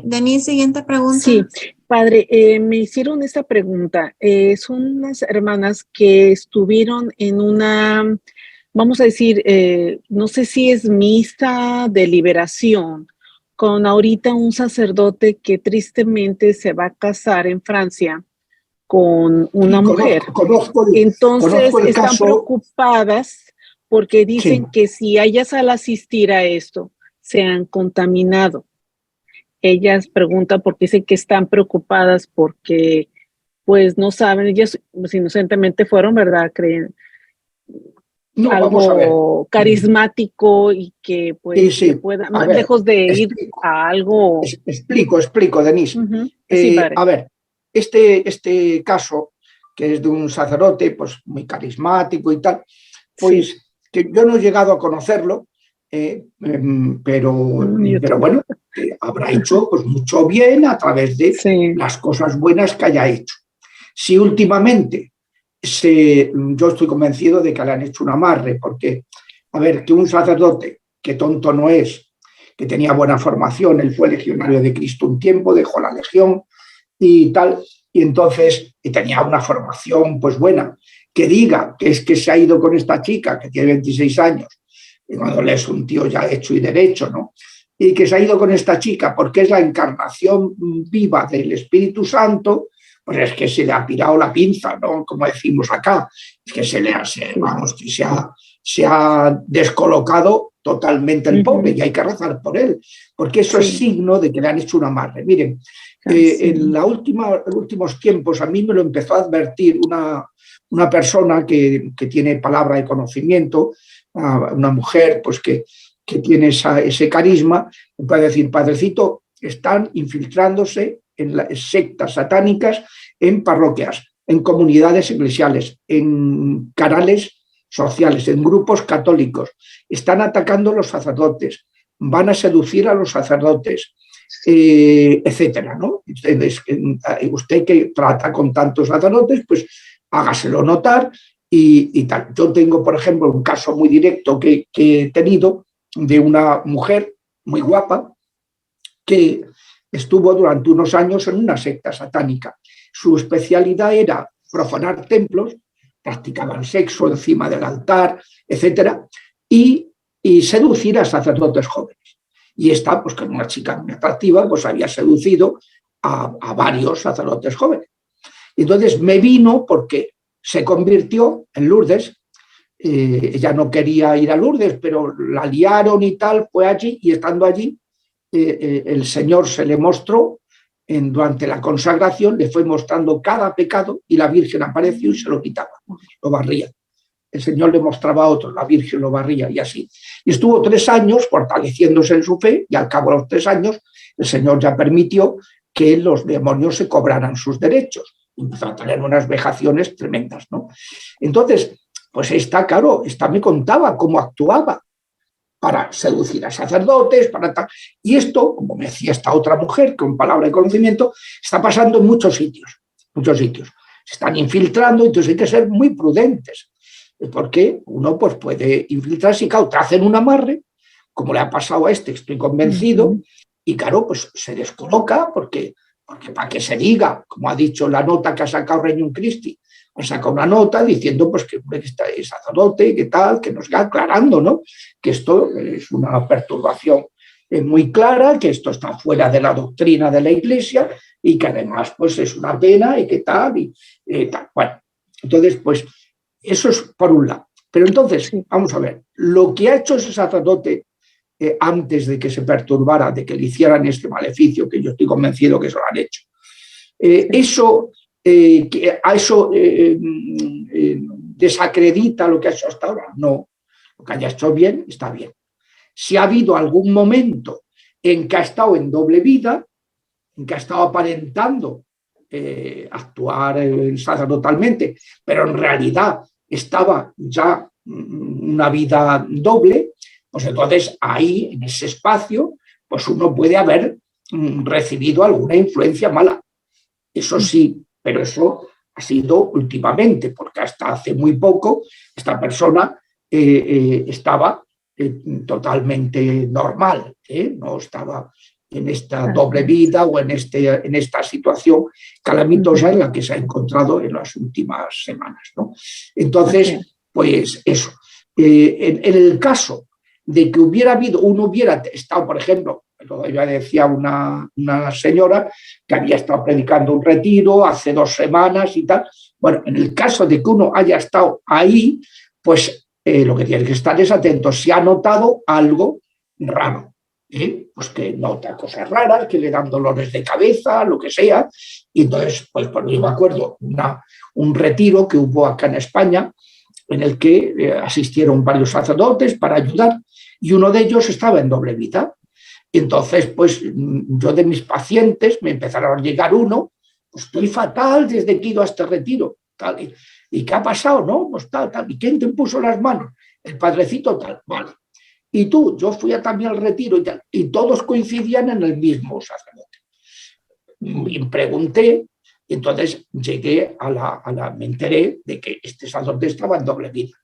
Denise, siguiente pregunta. Sí, padre, me hicieron esta pregunta. Son unas hermanas que estuvieron en una, vamos a decir, no sé si es misa de liberación, con ahorita un sacerdote que tristemente se va a casar en Francia con una mujer. Entonces están preocupadas porque dicen que si ellas al asistir a esto se han contaminado. Ellas preguntan porque dicen que están preocupadas porque pues no saben, ellos pues, inocentemente fueron, ¿verdad? Creen No, vamos a ver. algo carismático y que pues Sí. que pueda, A ver, lejos de ir explico, a algo. explico, Denise. Sí, padre. A ver, este caso, que es de un sacerdote pues muy carismático y tal, pues Sí. que yo no he llegado a conocerlo, pero bueno, habrá hecho pues mucho bien a través de las cosas buenas que haya hecho. Si últimamente yo estoy convencido de que le han hecho un amarre, porque, a ver, que un sacerdote, que tonto no es, que tenía buena formación, él fue legionario de Cristo un tiempo, dejó la legión y tal, y entonces y tenía una formación pues buena, que diga que es que se ha ido con esta chica que tiene 26 años, y cuando le es un tío ya hecho y derecho, ¿no? Y que se ha ido con esta chica porque es la encarnación viva del Espíritu Santo, pues es que se le ha pirado la pinza, ¿no? Como decimos acá, es que se ha descolocado totalmente el pobre y hay que rezar por él, porque eso es signo de que le han hecho un amarre. Miren, en los últimos tiempos a mí me lo empezó a advertir una persona que tiene palabra de conocimiento, una mujer pues que tiene ese carisma, me puede decir, padrecito, están infiltrándose en las sectas satánicas, en parroquias, en comunidades eclesiales, en canales sociales, en grupos católicos. Están atacando a los sacerdotes, van a seducir a los sacerdotes, etcétera, ¿no? Entonces, usted que trata con tantos sacerdotes, pues hágaselo notar y tal. Yo tengo, por ejemplo, un caso muy directo que he tenido de una mujer muy guapa que estuvo durante unos años en una secta satánica. Su especialidad era profanar templos, practicaban sexo encima del altar, etcétera, y seducir a sacerdotes jóvenes. Y esta, pues que era una chica muy atractiva, pues había seducido a varios sacerdotes jóvenes. Entonces me vino porque se convirtió en Lourdes. Ella no quería ir a Lourdes, pero la liaron y tal, fue allí, y estando allí, el Señor se le mostró durante la consagración, le fue mostrando cada pecado y la Virgen apareció y se lo quitaba, lo barría. El Señor le mostraba a otro, la Virgen lo barría y así. Y estuvo 3 años fortaleciéndose en su fe y al cabo de los 3 años el Señor ya permitió que los demonios se cobraran sus derechos. Empezó a tener unas vejaciones tremendas, ¿no? Entonces, pues esta me contaba cómo actuaba para seducir a sacerdotes, para tal. Y esto, como me decía esta otra mujer, con palabra de conocimiento, está pasando en muchos sitios. Se están infiltrando, entonces hay que ser muy prudentes, porque uno pues, puede infiltrarse y, claro, te hacen un amarre, como le ha pasado a este, estoy convencido, y claro, pues se descoloca, porque para que se diga, como ha dicho la nota que ha sacado Regnum Christi, ha sacado una nota diciendo pues, que es sacerdote, que tal, que nos va aclarando, ¿no? Que esto es una perturbación muy clara, que esto está fuera de la doctrina de la Iglesia y que además pues, es una pena y que tal, y tal. Bueno, entonces, pues eso es por un lado. Pero entonces, vamos a ver, lo que ha hecho ese sacerdote antes de que se perturbara, de que le hicieran este maleficio, que yo estoy convencido que se lo han hecho, eso desacredita lo que ha hecho hasta ahora. No, lo que haya hecho bien, está bien. Si ha habido algún momento en que ha estado en doble vida, en que ha estado aparentando actuar sacerdotalmente, pero en realidad estaba ya una vida doble, pues entonces ahí, en ese espacio, pues uno puede haber recibido alguna influencia mala. Eso sí, pero eso ha sido últimamente, porque hasta hace muy poco esta persona estaba totalmente normal, no estaba en esta doble vida o en esta situación calamitosa en la que se ha encontrado en las últimas semanas, ¿no? Entonces, pues eso. En el caso de que uno hubiera estado, por ejemplo, ya decía una señora que había estado predicando un retiro hace 2 semanas y tal. Bueno, en el caso de que uno haya estado ahí, pues lo que tiene que estar es atento si ha notado algo raro. Pues que nota cosas raras, que le dan dolores de cabeza, lo que sea, Y entonces, pues yo me acuerdo, un retiro que hubo acá en España, en el que asistieron varios sacerdotes para ayudar, y uno de ellos estaba en doble vida. Entonces, pues yo de mis pacientes me empezaron a llegar uno, pues estoy fatal desde que he ido a este retiro, tal, ¿y qué ha pasado? No, pues tal, ¿y quién te puso las manos? El padrecito tal, vale. Y tú, yo fui también al retiro y tal, y todos coincidían en el mismo sacerdote. Y pregunté, y entonces llegué me enteré de que este sacerdote estaba en doble vida.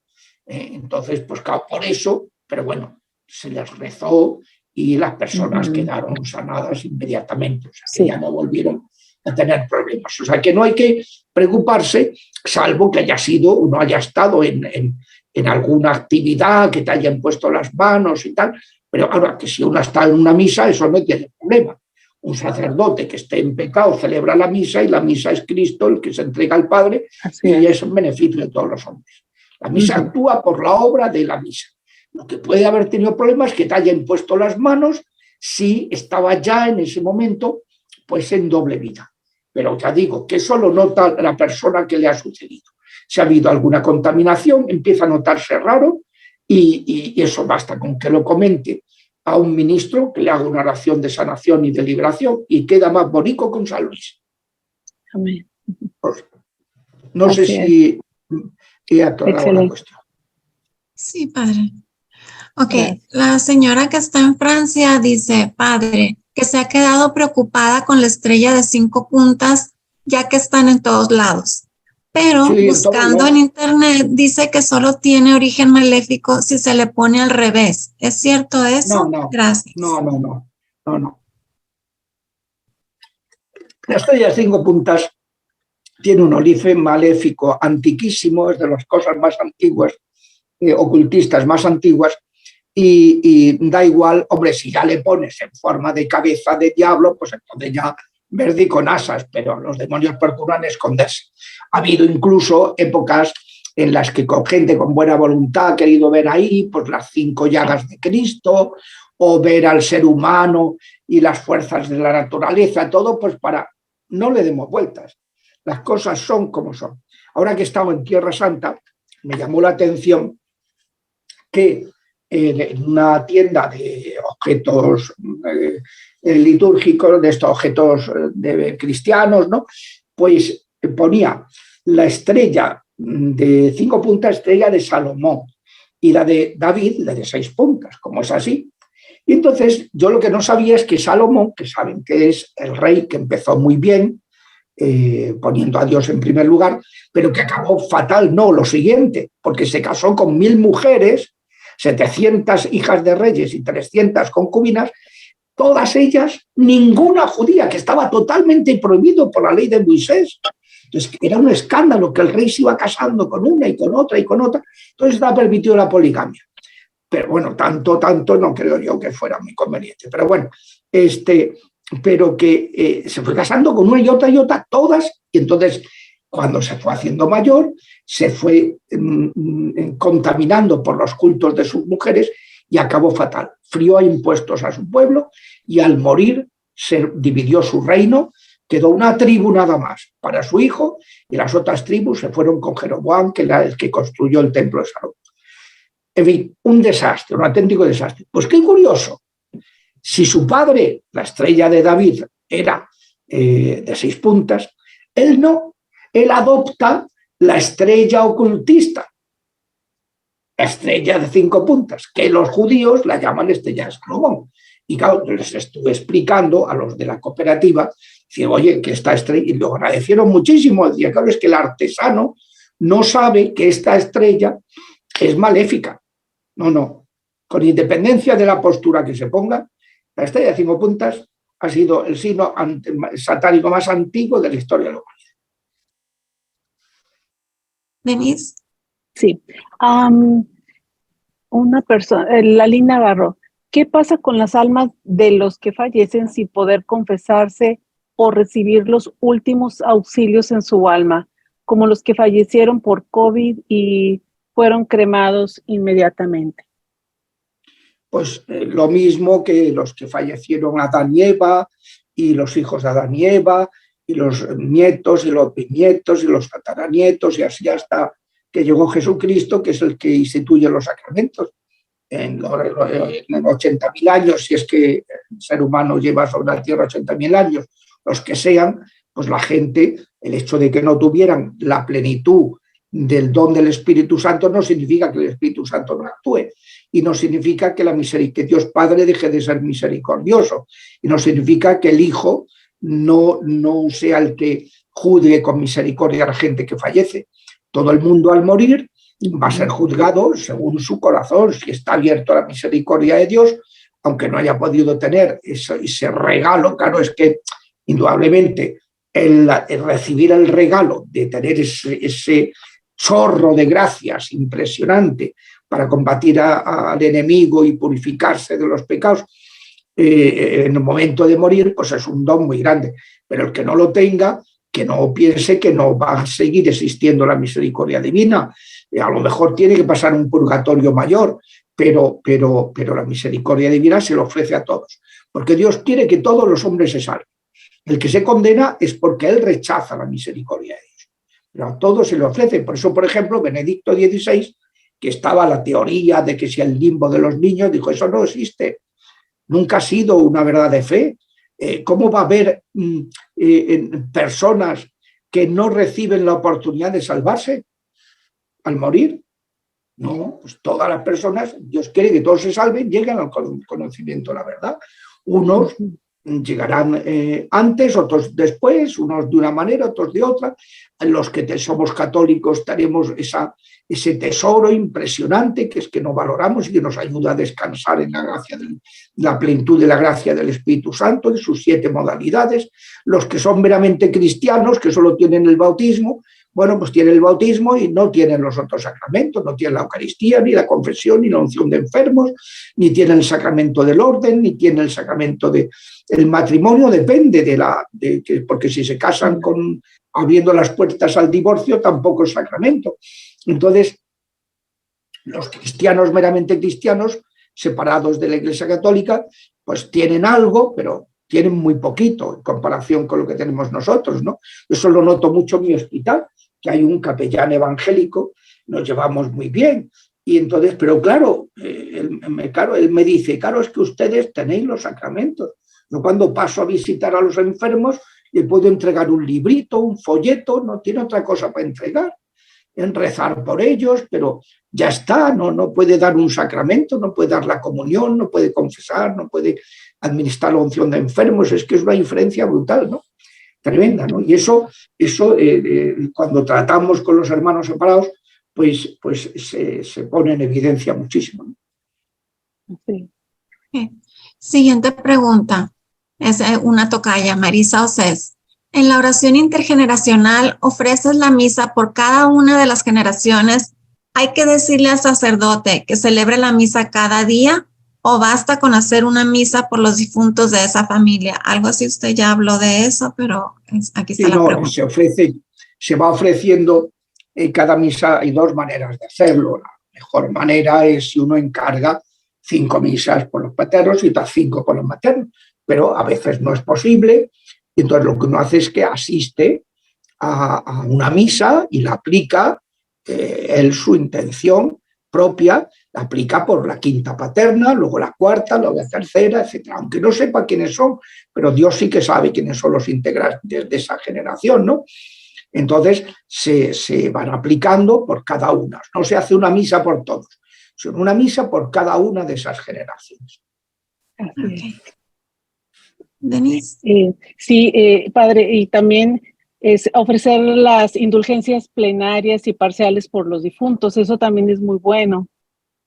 Entonces, pues claro, por eso, pero bueno, se les rezó y las personas quedaron sanadas inmediatamente, o sea, que ya no volvieron a tener problemas. O sea, que no hay que preocuparse, salvo que uno haya estado en alguna actividad, que te hayan puesto las manos y tal, pero ahora que si uno está en una misa, eso no tiene problema. Un sacerdote que esté en pecado celebra la misa y la misa es Cristo el que se entrega al Padre y es en beneficio de todos los hombres. La misa actúa por la obra de la misa. Lo que puede haber tenido problemas es que te hayan puesto las manos si estaba ya en ese momento pues en doble vida. Pero ya digo que eso lo nota la persona que le ha sucedido. Si ha habido alguna contaminación, empieza a notarse raro y eso basta con que lo comente a un ministro, que le haga una oración de sanación y de liberación y queda más bonito con San Luis. Amén. Pues, no sé si he aclarado la cuestión. Sí, padre. Ok, la señora que está en Francia dice, padre, que se ha quedado preocupada con la estrella de 5 puntas, ya que están en todos lados. Pero sí, buscando en internet dice que solo tiene origen maléfico si se le pone al revés. ¿Es cierto eso? No. Gracias. No. La estrella de 5 puntas tiene un origen maléfico antiquísimo, es de las cosas más antiguas, ocultistas más antiguas, y da igual, hombre, si ya le pones en forma de cabeza de diablo, pues entonces ya verde con asas, pero los demonios procuran esconderse. Ha habido incluso épocas en las que con gente con buena voluntad ha querido ver ahí pues las 5 llagas de Cristo, o ver al ser humano y las fuerzas de la naturaleza, todo pues para no le demos vueltas. Las cosas son como son. Ahora que estamos en Tierra Santa, me llamó la atención que en una tienda de objetos litúrgicos, de estos objetos de cristianos, ¿no? Pues ponía la estrella de 5 puntas, estrella de Salomón, y la de David, la de 6 puntas, como es así. Y entonces yo lo que no sabía es que Salomón, que saben que es el rey que empezó muy bien, poniendo a Dios en primer lugar, pero que acabó fatal, no, lo siguiente, porque se casó con 1000 mujeres, 700 hijas de reyes y 300 concubinas, todas ellas, ninguna judía, que estaba totalmente prohibido por la ley de Moisés. Entonces, era un escándalo que el rey se iba casando con una y con otra y con otra. Entonces está permitido la poligamia. Pero bueno, tanto no creo yo que fuera muy conveniente. Pero bueno, pero que se fue casando con una y otra, todas, y entonces cuando se fue haciendo mayor, se fue contaminando por los cultos de sus mujeres y acabó fatal. Frió a impuestos a su pueblo y al morir se dividió su reino, quedó una tribu nada más para su hijo y las otras tribus se fueron con Jeroboam, que era el que construyó el templo de Salomón. En fin, un desastre, un auténtico desastre. Pues qué curioso, si su padre, la estrella de David, era de 6 puntas, él no, él adopta la estrella ocultista, la estrella de 5 puntas, que los judíos la llaman estrella de Salomón. Y claro, les estuve explicando a los de la cooperativa, decía, oye, que esta estrella, y lo agradecieron muchísimo, decía, claro, es que el artesano no sabe que esta estrella es maléfica. No, con independencia de la postura que se ponga, la estrella de 5 puntas ha sido el signo satánico más antiguo de la historia de la humanidad. ¿Denise? Sí. Una persona, Lalín Navarro, ¿qué pasa con las almas de los que fallecen sin poder confesarse o recibir los últimos auxilios en su alma, como los que fallecieron por COVID y fueron cremados inmediatamente? Pues lo mismo que los que fallecieron Adán y Eva y los hijos de Adán y Eva y los nietos y los bisnietos y los tataranietos y así hasta que llegó Jesucristo, que es el que instituye los sacramentos. En 80.000 años, si es que el ser humano lleva sobre la tierra 80.000 años, los que sean, pues la gente, el hecho de que no tuvieran la plenitud del don del Espíritu Santo no significa que el Espíritu Santo no actúe, y no significa que que Dios Padre deje de ser misericordioso, y no significa que el Hijo no sea el que juzgue con misericordia a la gente que fallece. Todo el mundo al morir va a ser juzgado según su corazón, si está abierto a la misericordia de Dios, aunque no haya podido tener ese regalo. Claro, es que indudablemente el recibir el regalo de tener ese chorro de gracias impresionante para combatir al enemigo y purificarse de los pecados, en el momento de morir, pues es un don muy grande. Pero el que no lo tenga, que no piense que no va a seguir existiendo la misericordia divina. A lo mejor tiene que pasar un purgatorio mayor, pero la misericordia divina se lo ofrece a todos, porque Dios quiere que todos los hombres se salven. El que se condena es porque él rechaza la misericordia de Dios, pero a todos se le ofrece. Por eso, por ejemplo, Benedicto XVI, que estaba la teoría de que si el limbo de los niños, dijo, eso no existe, nunca ha sido una verdad de fe. ¿Cómo va a haber personas que no reciben la oportunidad de salvarse al morir? No, pues todas las personas, Dios quiere que todos se salven, lleguen al conocimiento de la verdad. Unos llegarán antes, otros después, unos de una manera, otros de otra. Los que somos católicos tenemos ese tesoro impresionante que es que no valoramos y que nos ayuda a descansar en la gracia, la plenitud de la gracia del Espíritu Santo, en sus 7 modalidades. Los que son meramente cristianos, que solo tienen el bautismo, bueno, pues tienen el bautismo y no tienen los otros sacramentos, no tienen la Eucaristía, ni la confesión, ni la unción de enfermos, ni tienen el sacramento del orden, ni tienen el sacramento del matrimonio, depende porque si se casan abriendo las puertas al divorcio, tampoco es sacramento. Entonces, los cristianos meramente cristianos, separados de la Iglesia Católica, pues tienen algo, pero tienen muy poquito en comparación con lo que tenemos nosotros, ¿no? Eso lo noto mucho en mi hospital, que hay un capellán evangélico, nos llevamos muy bien. Y entonces, pero claro, él me dice, claro, es que ustedes tenéis los sacramentos. Yo cuando paso a visitar a los enfermos, le puedo entregar un librito, un folleto, no tiene otra cosa para entregar, en rezar por ellos, pero ya está, no puede dar un sacramento, no puede dar la comunión, no puede confesar, no puede administrar la unción de enfermos. Es que es una diferencia brutal, ¿no? Tremenda, ¿no? Y eso cuando tratamos con los hermanos separados, pues se pone en evidencia muchísimo, ¿no? Sí. Siguiente pregunta. Es una tocaya, Marisa Océs. En la oración intergeneracional, ¿ofreces la misa por cada una de las generaciones? ¿Hay que decirle al sacerdote que celebre la misa cada día o basta con hacer una misa por los difuntos de esa familia? Algo así, usted ya habló de eso, pero aquí está la pregunta. Se va ofreciendo en cada misa. Hay 2 maneras de hacerlo. La mejor manera es si uno encarga 5 misas por los paternos y otras 5 por los maternos, pero a veces no es posible. Entonces lo que uno hace es que asiste a una misa y la aplica, su intención propia, la aplica por la 5ª paterna, luego la 4ª, luego la 3ª, etc. Aunque no sepa quiénes son, pero Dios sí que sabe quiénes son los integrantes de esa generación, ¿no? Entonces se van aplicando por cada una. No se hace una misa por todos, sino una misa por cada una de esas generaciones. Okay. Denise. Sí, padre, y también es ofrecer las indulgencias plenarias y parciales por los difuntos. Eso también es muy bueno,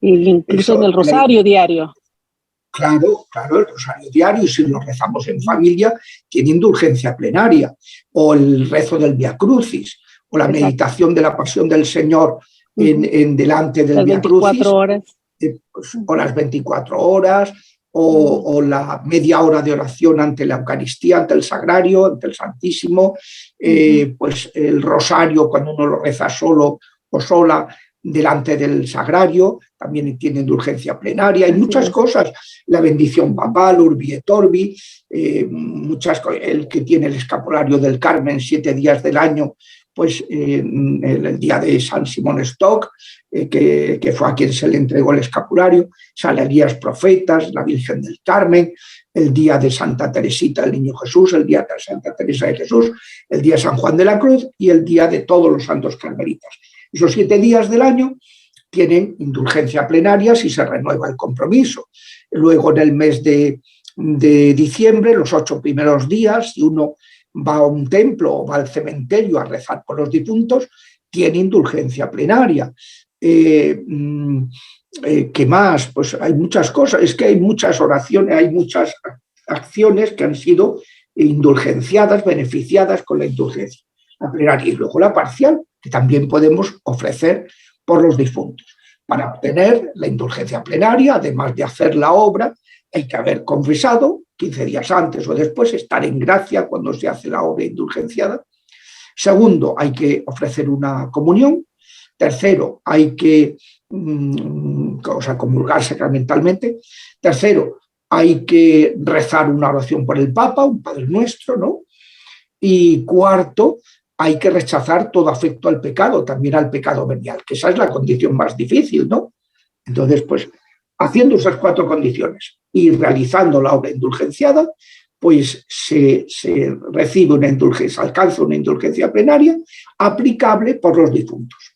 incluso en el rosario diario. Claro, el rosario diario, y si lo rezamos en familia, tiene indulgencia plenaria, o el rezo del Vía Crucis, o la meditación de la Pasión del Señor en delante del Vía Crucis, 24 horas. O las 24 horas, o la media hora de oración ante la Eucaristía, ante el Sagrario, ante el Santísimo, pues el rosario cuando uno lo reza solo o sola, delante del sagrario, también tiene indulgencia plenaria, hay muchas cosas, la bendición papal, Urbi et Orbi, el que tiene el escapulario del Carmen 7 días del año, pues el día de San Simón Stock, que fue a quien se le entregó el escapulario, San Elías Profetas, la Virgen del Carmen, el día de Santa Teresita, el Niño Jesús, el día de Santa Teresa de Jesús, el día de San Juan de la Cruz y el día de todos los santos carmelitas. Esos 7 días del año tienen indulgencia plenaria si se renueva el compromiso. Luego, en el mes de diciembre, los 8 primeros días, si uno va a un templo o va al cementerio a rezar por los difuntos, tiene indulgencia plenaria. ¿Qué más? Pues hay muchas cosas, es que hay muchas oraciones, hay muchas acciones que han sido indulgenciadas, beneficiadas con la indulgencia plenaria. Y luego la parcial, que también podemos ofrecer por los difuntos. Para obtener la indulgencia plenaria, además de hacer la obra, hay que haber confesado 15 días antes o después, estar en gracia cuando se hace la obra indulgenciada. Segundo, hay que ofrecer una comunión. Tercero, hay que comulgar sacramentalmente. Tercero, hay que rezar una oración por el Papa, un Padre Nuestro, ¿no? Y cuarto, hay que rechazar todo afecto al pecado, también al pecado venial, que esa es la condición más difícil, ¿no? Entonces, pues, haciendo esas 4 condiciones y realizando la obra indulgenciada, pues se recibe una indulgencia, alcanza una indulgencia plenaria aplicable por los difuntos.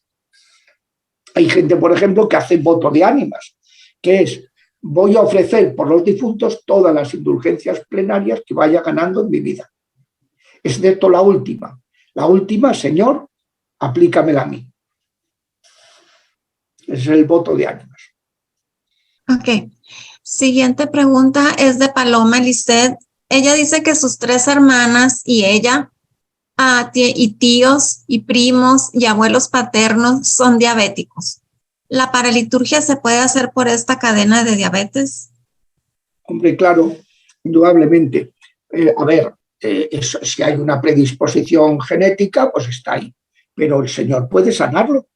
Hay gente, por ejemplo, que hace voto de ánimas, que es: voy a ofrecer por los difuntos todas las indulgencias plenarias que vaya ganando en mi vida, excepto la última. La última, Señor, aplícamela a mí. Ese es el voto de ánimas. Ok. Siguiente pregunta es de Paloma Lisset. Ella dice que sus 3 hermanas y ella, y tíos y primos y abuelos paternos son diabéticos. ¿La paraliturgia se puede hacer por esta cadena de diabetes? Hombre, claro, indudablemente. Si hay una predisposición genética, pues está ahí. Pero el Señor puede sanarlo.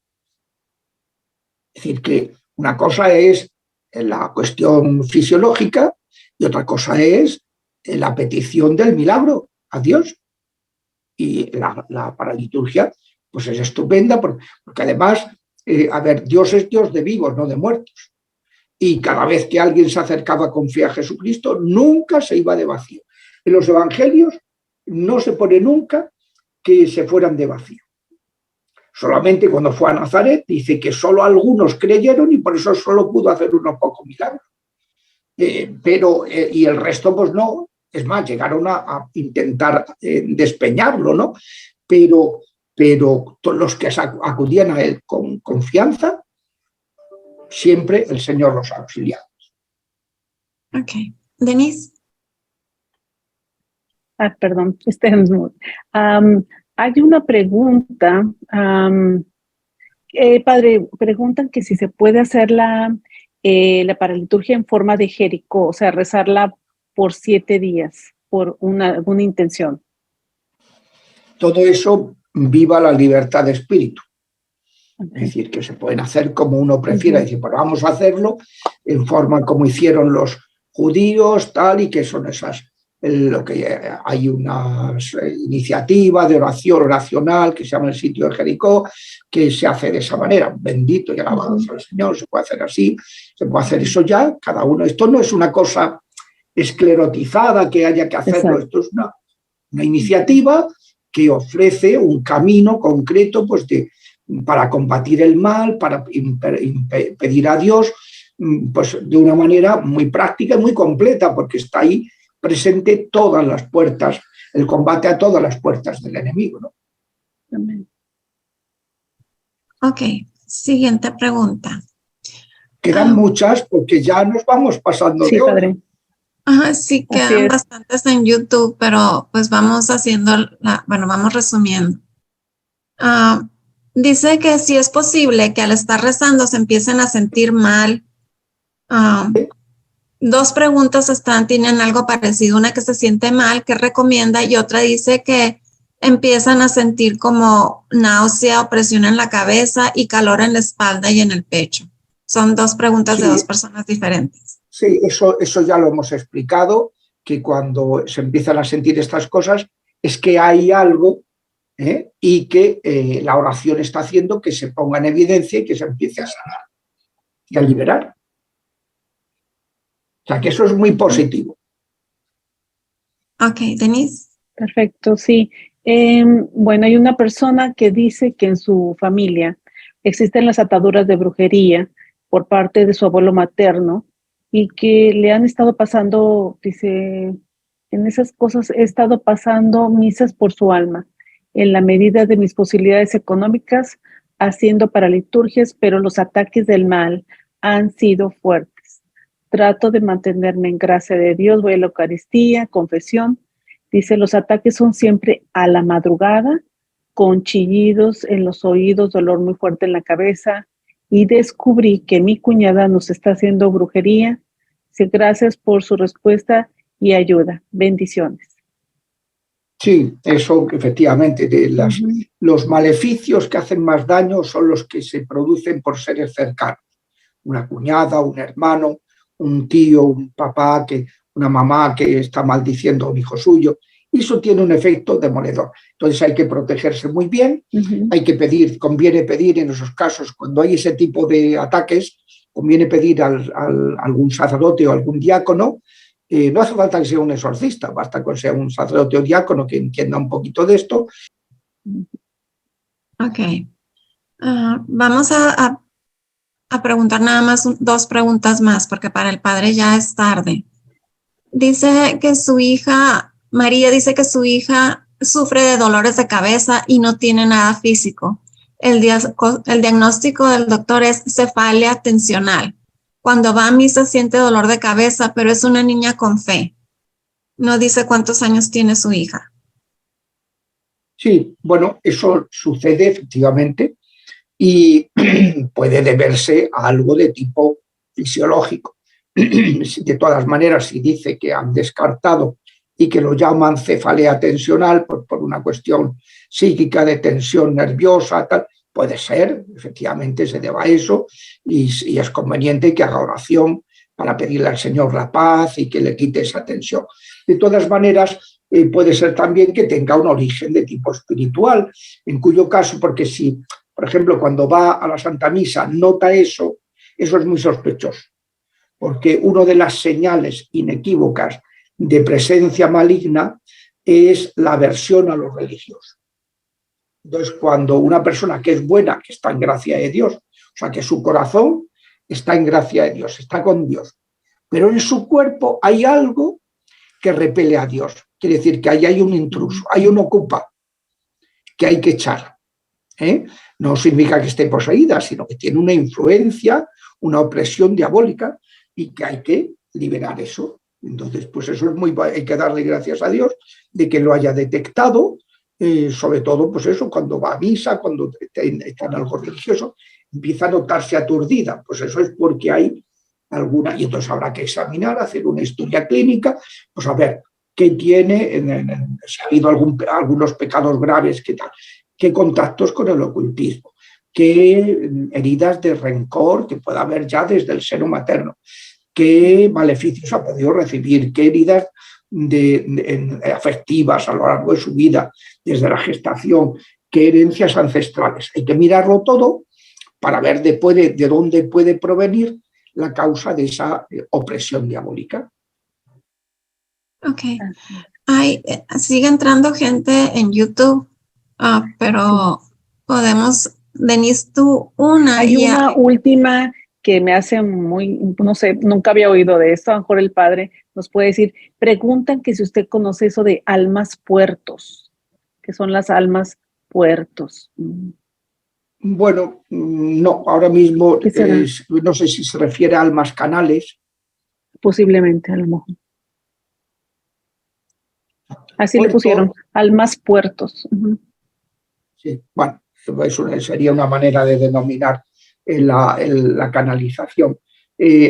Es decir, que una cosa es la cuestión fisiológica y otra cosa es la petición del milagro a Dios. Y la paraliturgia pues es estupenda porque además, Dios es Dios de vivos, no de muertos. Y cada vez que alguien se acercaba con fe a Jesucristo, nunca se iba de vacío. En los evangelios no se pone nunca que se fueran de vacío. Solamente cuando fue a Nazaret dice que solo algunos creyeron y por eso solo pudo hacer unos pocos milagros. Y el resto pues no. Es más, llegaron a intentar despeñarlo, ¿no? Pero los que acudían a él con confianza, siempre el Señor los auxiliaba. Ok. Denise. Perdón, hay una pregunta. Padre, preguntan que si se puede hacer la paraliturgia en forma de Jericó, o sea, rezarla por 7 días, por alguna intención. Todo eso, viva la libertad de espíritu. Okay. Es decir, que se pueden hacer como uno prefiera. Decir, pero vamos a hacerlo en forma como hicieron los judíos, tal, y que son esas. Lo que hay una iniciativa de oración oracional que se llama el sitio de Jericó, que se hace de esa manera. Bendito y alabado sea el Señor, se puede hacer así, se puede hacer eso ya, cada uno. Esto no es una cosa esclerotizada que haya que hacerlo. Exacto. Esto es una iniciativa que ofrece un camino concreto pues para combatir el mal, para pedir a Dios pues de una manera muy práctica y muy completa, porque está ahí presente todas las puertas, el combate a todas las puertas del enemigo, ¿no? Amén. Ok, siguiente pregunta. Quedan muchas porque ya nos vamos pasando de hora. Padre. Sí, quedan bastantes en YouTube, pero pues vamos vamos resumiendo. Dice que si es posible que al estar rezando se empiecen a sentir mal. 2 preguntas tienen algo parecido. Una que se siente mal, que recomienda, y otra dice que empiezan a sentir como náusea, opresión en la cabeza y calor en la espalda y en el pecho. Son dos preguntas de dos personas diferentes. Sí, eso ya lo hemos explicado, que cuando se empiezan a sentir estas cosas es que hay algo y que la oración está haciendo que se ponga en evidencia y que se empiece a sanar y a liberar. O sea, que eso es muy positivo. Ok, Denise. Perfecto, sí. Bueno, hay una persona que dice que en su familia existen las ataduras de brujería por parte de su abuelo materno y que le han estado pasando, dice, en esas cosas he estado pasando misas por su alma, en la medida de mis posibilidades económicas, haciendo para liturgias, pero los ataques del mal han sido fuertes. Trato de mantenerme en gracia de Dios, voy a la Eucaristía, confesión. Dice, los ataques son siempre a la madrugada, con chillidos en los oídos, dolor muy fuerte en la cabeza, y descubrí que mi cuñada nos está haciendo brujería. Sí, gracias por su respuesta y ayuda. Bendiciones. Sí, eso efectivamente, los maleficios que hacen más daño son los que se producen por seres cercanos. Una cuñada, un hermano, un tío, un papá, una mamá que está maldiciendo a un hijo suyo. Y eso tiene un efecto demoledor. Entonces hay que protegerse muy bien, hay que pedir, conviene pedir en esos casos, cuando hay ese tipo de ataques, conviene pedir a algún sacerdote o algún diácono. No hace falta que sea un exorcista, basta con ser un sacerdote o diácono que entienda un poquito de esto. Ok. Vamos a preguntar nada más dos preguntas más, porque para el padre ya es tarde. Dice que su hija, María dice que su hija sufre de dolores de cabeza y no tiene nada físico. El diagnóstico del doctor es cefalia tensional. Cuando va a misa siente dolor de cabeza, pero es una niña con fe. No dice cuántos años tiene su hija. Sí, bueno, eso sucede efectivamente y puede deberse a algo de tipo fisiológico. De todas maneras, si dice que han descartado y que lo llaman cefalea tensional por una cuestión psíquica de tensión nerviosa, tal, puede ser, efectivamente se deba a eso y es conveniente que haga oración para pedirle al Señor la paz y que le quite esa tensión. De todas maneras, puede ser también que tenga un origen de tipo espiritual, en cuyo caso, porque si, por ejemplo, cuando va a la Santa Misa nota eso es muy sospechoso, porque una de las señales inequívocas de presencia maligna es la aversión a los religiosos. Entonces, cuando una persona que es buena, que está en gracia de Dios, o sea, que su corazón está en gracia de Dios, está con Dios, pero en su cuerpo hay algo que repele a Dios. Quiere decir que ahí hay un intruso, hay un ocupa que hay que echar. No significa que esté poseída, sino que tiene una influencia, una opresión diabólica y que hay que liberar eso. Entonces, pues eso es hay que darle gracias a Dios de que lo haya detectado, sobre todo, pues eso, cuando va a misa, cuando está en algo religioso, empieza a notarse aturdida, pues eso es porque hay alguna, y entonces habrá que examinar, hacer una historia clínica, pues a ver qué tiene, si ha habido algunos pecados graves, qué contactos con el ocultismo, qué heridas de rencor que pueda haber ya desde el seno materno, qué maleficios ha podido recibir, qué heridas afectivas a lo largo de su vida, desde la gestación, qué herencias ancestrales. Hay que mirarlo todo para ver de dónde puede provenir la causa de esa opresión diabólica. Ok. Sigue entrando gente en YouTube, pero podemos, Denise, tú una. Hay una última que me hace no sé, nunca había oído de esto, a lo mejor el padre nos puede decir, preguntan que si usted conoce eso de almas puertos, que son las almas puertos. Bueno, no, ahora mismo no sé si se refiere a almas canales. Posiblemente, a lo mejor. Así puerto, le pusieron, almas puertos. Sí, bueno, eso sería una manera de denominar la canalización.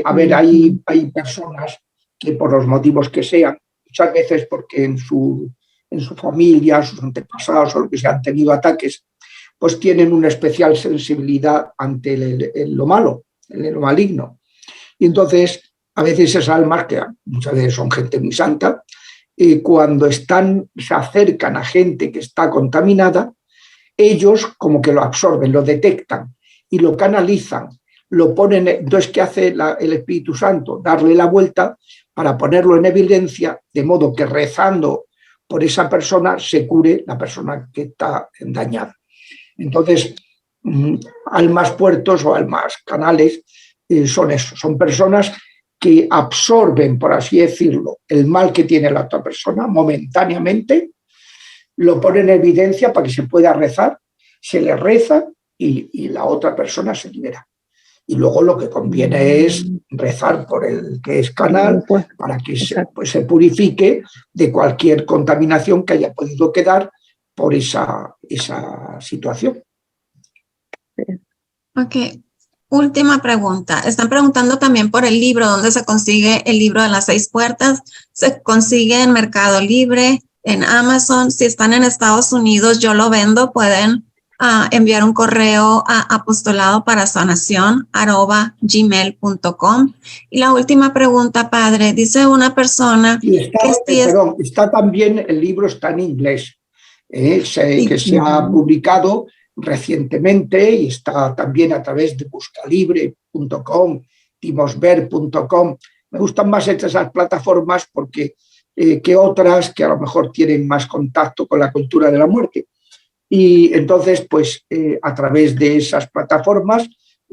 A ver, hay personas que por los motivos que sean, muchas veces porque en en su familia, sus antepasados o lo que se han tenido ataques, pues tienen una especial sensibilidad ante lo malo, lo maligno. Y entonces, a veces esas almas, que muchas veces son gente muy santa, cuando se acercan a gente que está contaminada, ellos como que lo absorben, lo detectan y lo canalizan, lo ponen. Entonces, ¿qué hace el Espíritu Santo? Darle la vuelta para ponerlo en evidencia, de modo que rezando por esa persona se cure la persona que está dañada. Entonces, almas puertos o almas canales son eso, son personas que absorben, por así decirlo, el mal que tiene la otra persona momentáneamente, lo ponen en evidencia para que se pueda rezar, se le reza y la otra persona se libera. Y luego lo que conviene es rezar por el que es canal para que se purifique de cualquier contaminación que haya podido quedar por esa situación. Ok, última pregunta. Están preguntando también por el libro, ¿dónde se consigue el libro de las 6 puertas? Se consigue en Mercado Libre, en Amazon. Si están en Estados Unidos, yo lo vendo. Pueden enviar un correo a apostolado@gmail.com. Y la última pregunta, padre, dice una persona está también, el libro está en inglés, que se ha publicado recientemente y está también a través de buscalibre.com, timosver.com. Me gustan más esas plataformas porque que otras que a lo mejor tienen más contacto con la cultura de la muerte. Y entonces, pues a través de esas plataformas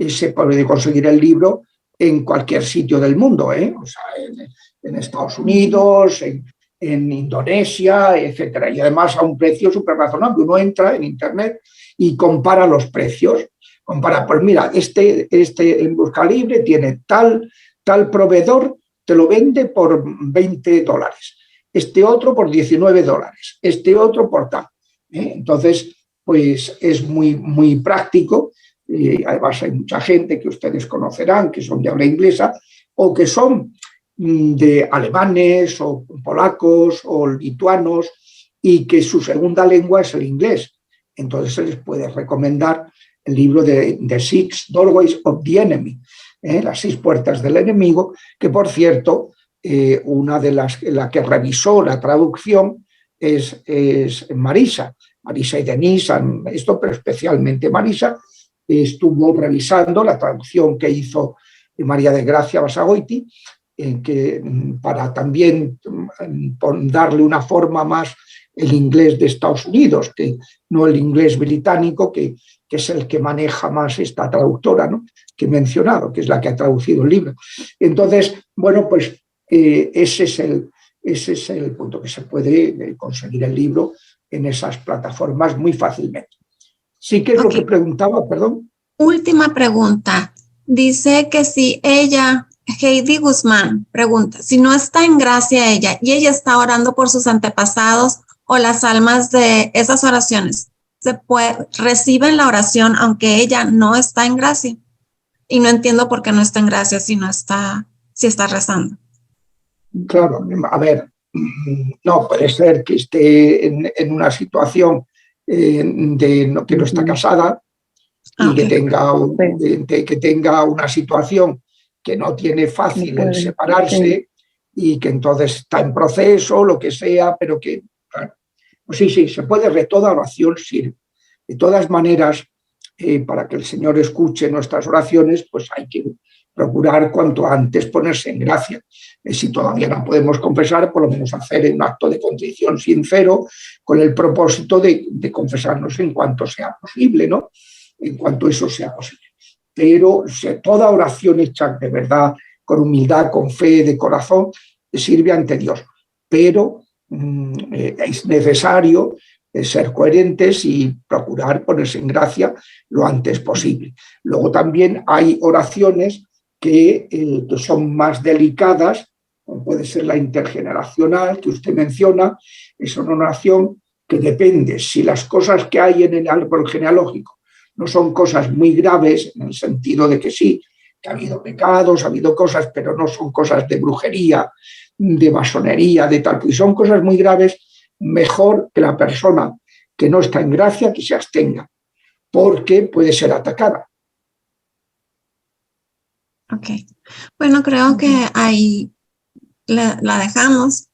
se puede conseguir el libro en cualquier sitio del mundo, o sea, en Estados Unidos, en Indonesia, etcétera. Y además a un precio súper razonable. Uno entra en Internet y compara los precios. Compara, pues mira, este en Buscalibre tiene tal proveedor, te lo vende por $20. Este otro por $19. Este otro por tal. Entonces, pues es muy, muy práctico. Además hay mucha gente que ustedes conocerán que son de habla inglesa o que son de alemanes o polacos o lituanos y que su segunda lengua es el inglés. Entonces se les puede recomendar el libro de The Six Doorways of the Enemy, las 6 puertas del enemigo, que por cierto, una de la que revisó la traducción es Marisa y Denise, pero especialmente Marisa, estuvo revisando la traducción que hizo María de Gracia Basagoiti, para también darle una forma más el inglés de Estados Unidos, que no el inglés británico, que es el que maneja más esta traductora, ¿no?, que he mencionado, que es la que ha traducido el libro. Entonces, bueno, pues ese es el punto, que se puede conseguir el libro en esas plataformas muy fácilmente. Sí, que es lo que preguntaba, perdón. Última pregunta. Dice que si ella, Heidi Guzmán, pregunta, si no está en gracia ella y ella está orando por sus antepasados o las almas de esas oraciones, reciben la oración aunque ella no está en gracia. Y no entiendo por qué no está en gracia si está rezando. Claro, a ver, no, puede ser que esté en una situación que no está casada y que tenga una situación que no tiene fácil el separarse y que entonces está en proceso, lo que sea, pero que, claro, pues sí, se puede, toda oración sirve. De todas maneras, para que el Señor escuche nuestras oraciones, pues hay que procurar cuanto antes ponerse en gracia. Si todavía no podemos confesar, por lo menos hacer un acto de contrición sincero con el propósito de confesarnos en cuanto sea posible, ¿no?, en cuanto eso sea posible. Pero toda oración hecha de verdad, con humildad, con fe, de corazón, sirve ante Dios. Pero es necesario ser coherentes y procurar ponerse en gracia lo antes posible. Luego también hay oraciones que son más delicadas, como puede ser la intergeneracional que usted menciona. Es una oración que depende si las cosas que hay en el árbol genealógico no son cosas muy graves, en el sentido de que sí, que ha habido pecados, ha habido cosas, pero no son cosas de brujería, de masonería, de tal, y son cosas muy graves, mejor que la persona que no está en gracia que se abstenga, porque puede ser atacada. Ok. Bueno, creo que ahí la dejamos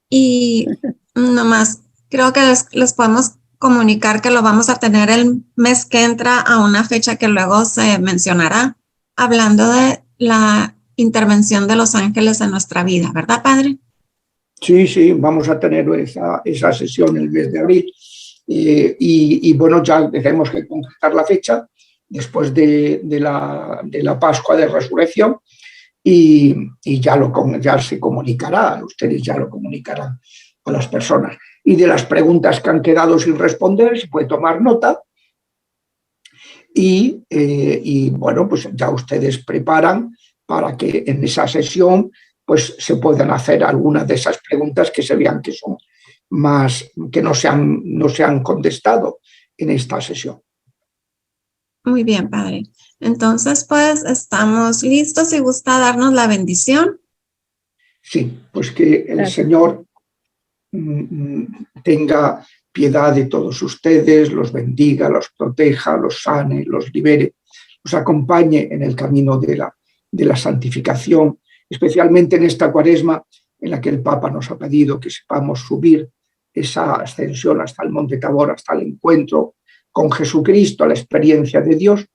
y nomás creo que les podemos comunicar que lo vamos a tener el mes que entra a una fecha que luego se mencionará, hablando de la intervención de los ángeles en nuestra vida, ¿verdad, Padre? Sí, vamos a tener esa sesión el mes de abril. Y bueno, ya tenemos que concretar la fecha después de la Pascua de Resurrección y ya se comunicará, ustedes ya lo comunicarán a las personas. Y de las preguntas que han quedado sin responder se puede tomar nota y bueno, pues ya ustedes preparan para que en esa sesión pues se puedan hacer algunas de esas preguntas que se vean que son más, que no se han contestado en esta sesión. Muy bien, Padre. Entonces, pues, estamos listos. Si gusta darnos la bendición. Sí, pues que el Señor tenga piedad de todos ustedes, los bendiga, los proteja, los sane, los libere, los acompañe en el camino de la santificación, especialmente en esta Cuaresma en la que el Papa nos ha pedido que sepamos subir esa ascensión hasta el Monte Tabor, hasta el encuentro con Jesucristo, a la experiencia de Dios,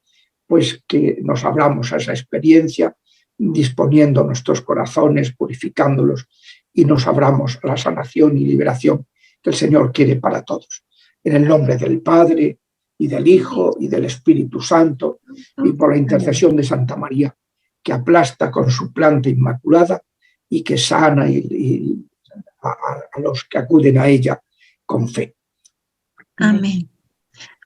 pues que nos abramos a esa experiencia, disponiendo nuestros corazones, purificándolos, y nos abramos a la sanación y liberación que el Señor quiere para todos. En el nombre del Padre, y del Hijo, y del Espíritu Santo, y por la intercesión de Santa María, que aplasta con su planta inmaculada y que sana a los que acuden a ella con fe. Amén.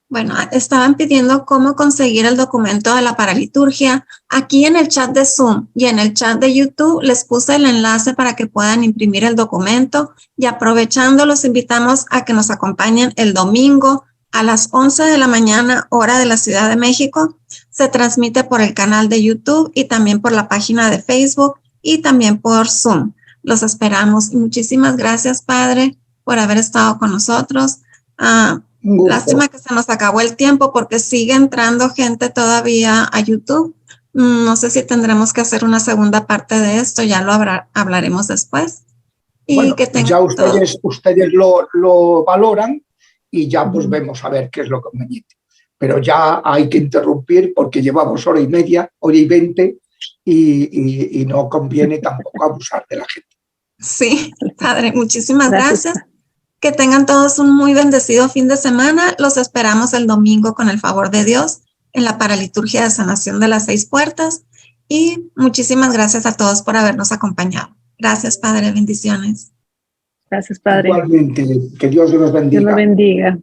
Bueno, estaban pidiendo cómo conseguir el documento de la paraliturgia. Aquí en el chat de Zoom y en el chat de YouTube les puse el enlace para que puedan imprimir el documento y aprovechando los invitamos a que nos acompañen el domingo a las 11 de la mañana, hora de la Ciudad de México. Se transmite por el canal de YouTube y también por la página de Facebook y también por Zoom. Los esperamos y muchísimas gracias, Padre, por haber estado con nosotros. Lástima que se nos acabó el tiempo porque sigue entrando gente todavía a YouTube. No sé si tendremos que hacer una segunda parte de esto, ya lo hablaremos después. Y bueno, que ya ustedes lo valoran y ya pues vemos a ver qué es lo conveniente. Pero ya hay que interrumpir porque llevamos hora y media, hora y 20 y no conviene tampoco abusar de la gente. Sí, Padre, muchísimas gracias. Que tengan todos un muy bendecido fin de semana. Los esperamos el domingo con el favor de Dios en la paraliturgia de sanación de las 6 puertas. Y muchísimas gracias a todos por habernos acompañado. Gracias, Padre. Bendiciones. Gracias, Padre. Igualmente, que Dios los bendiga. Dios los bendiga.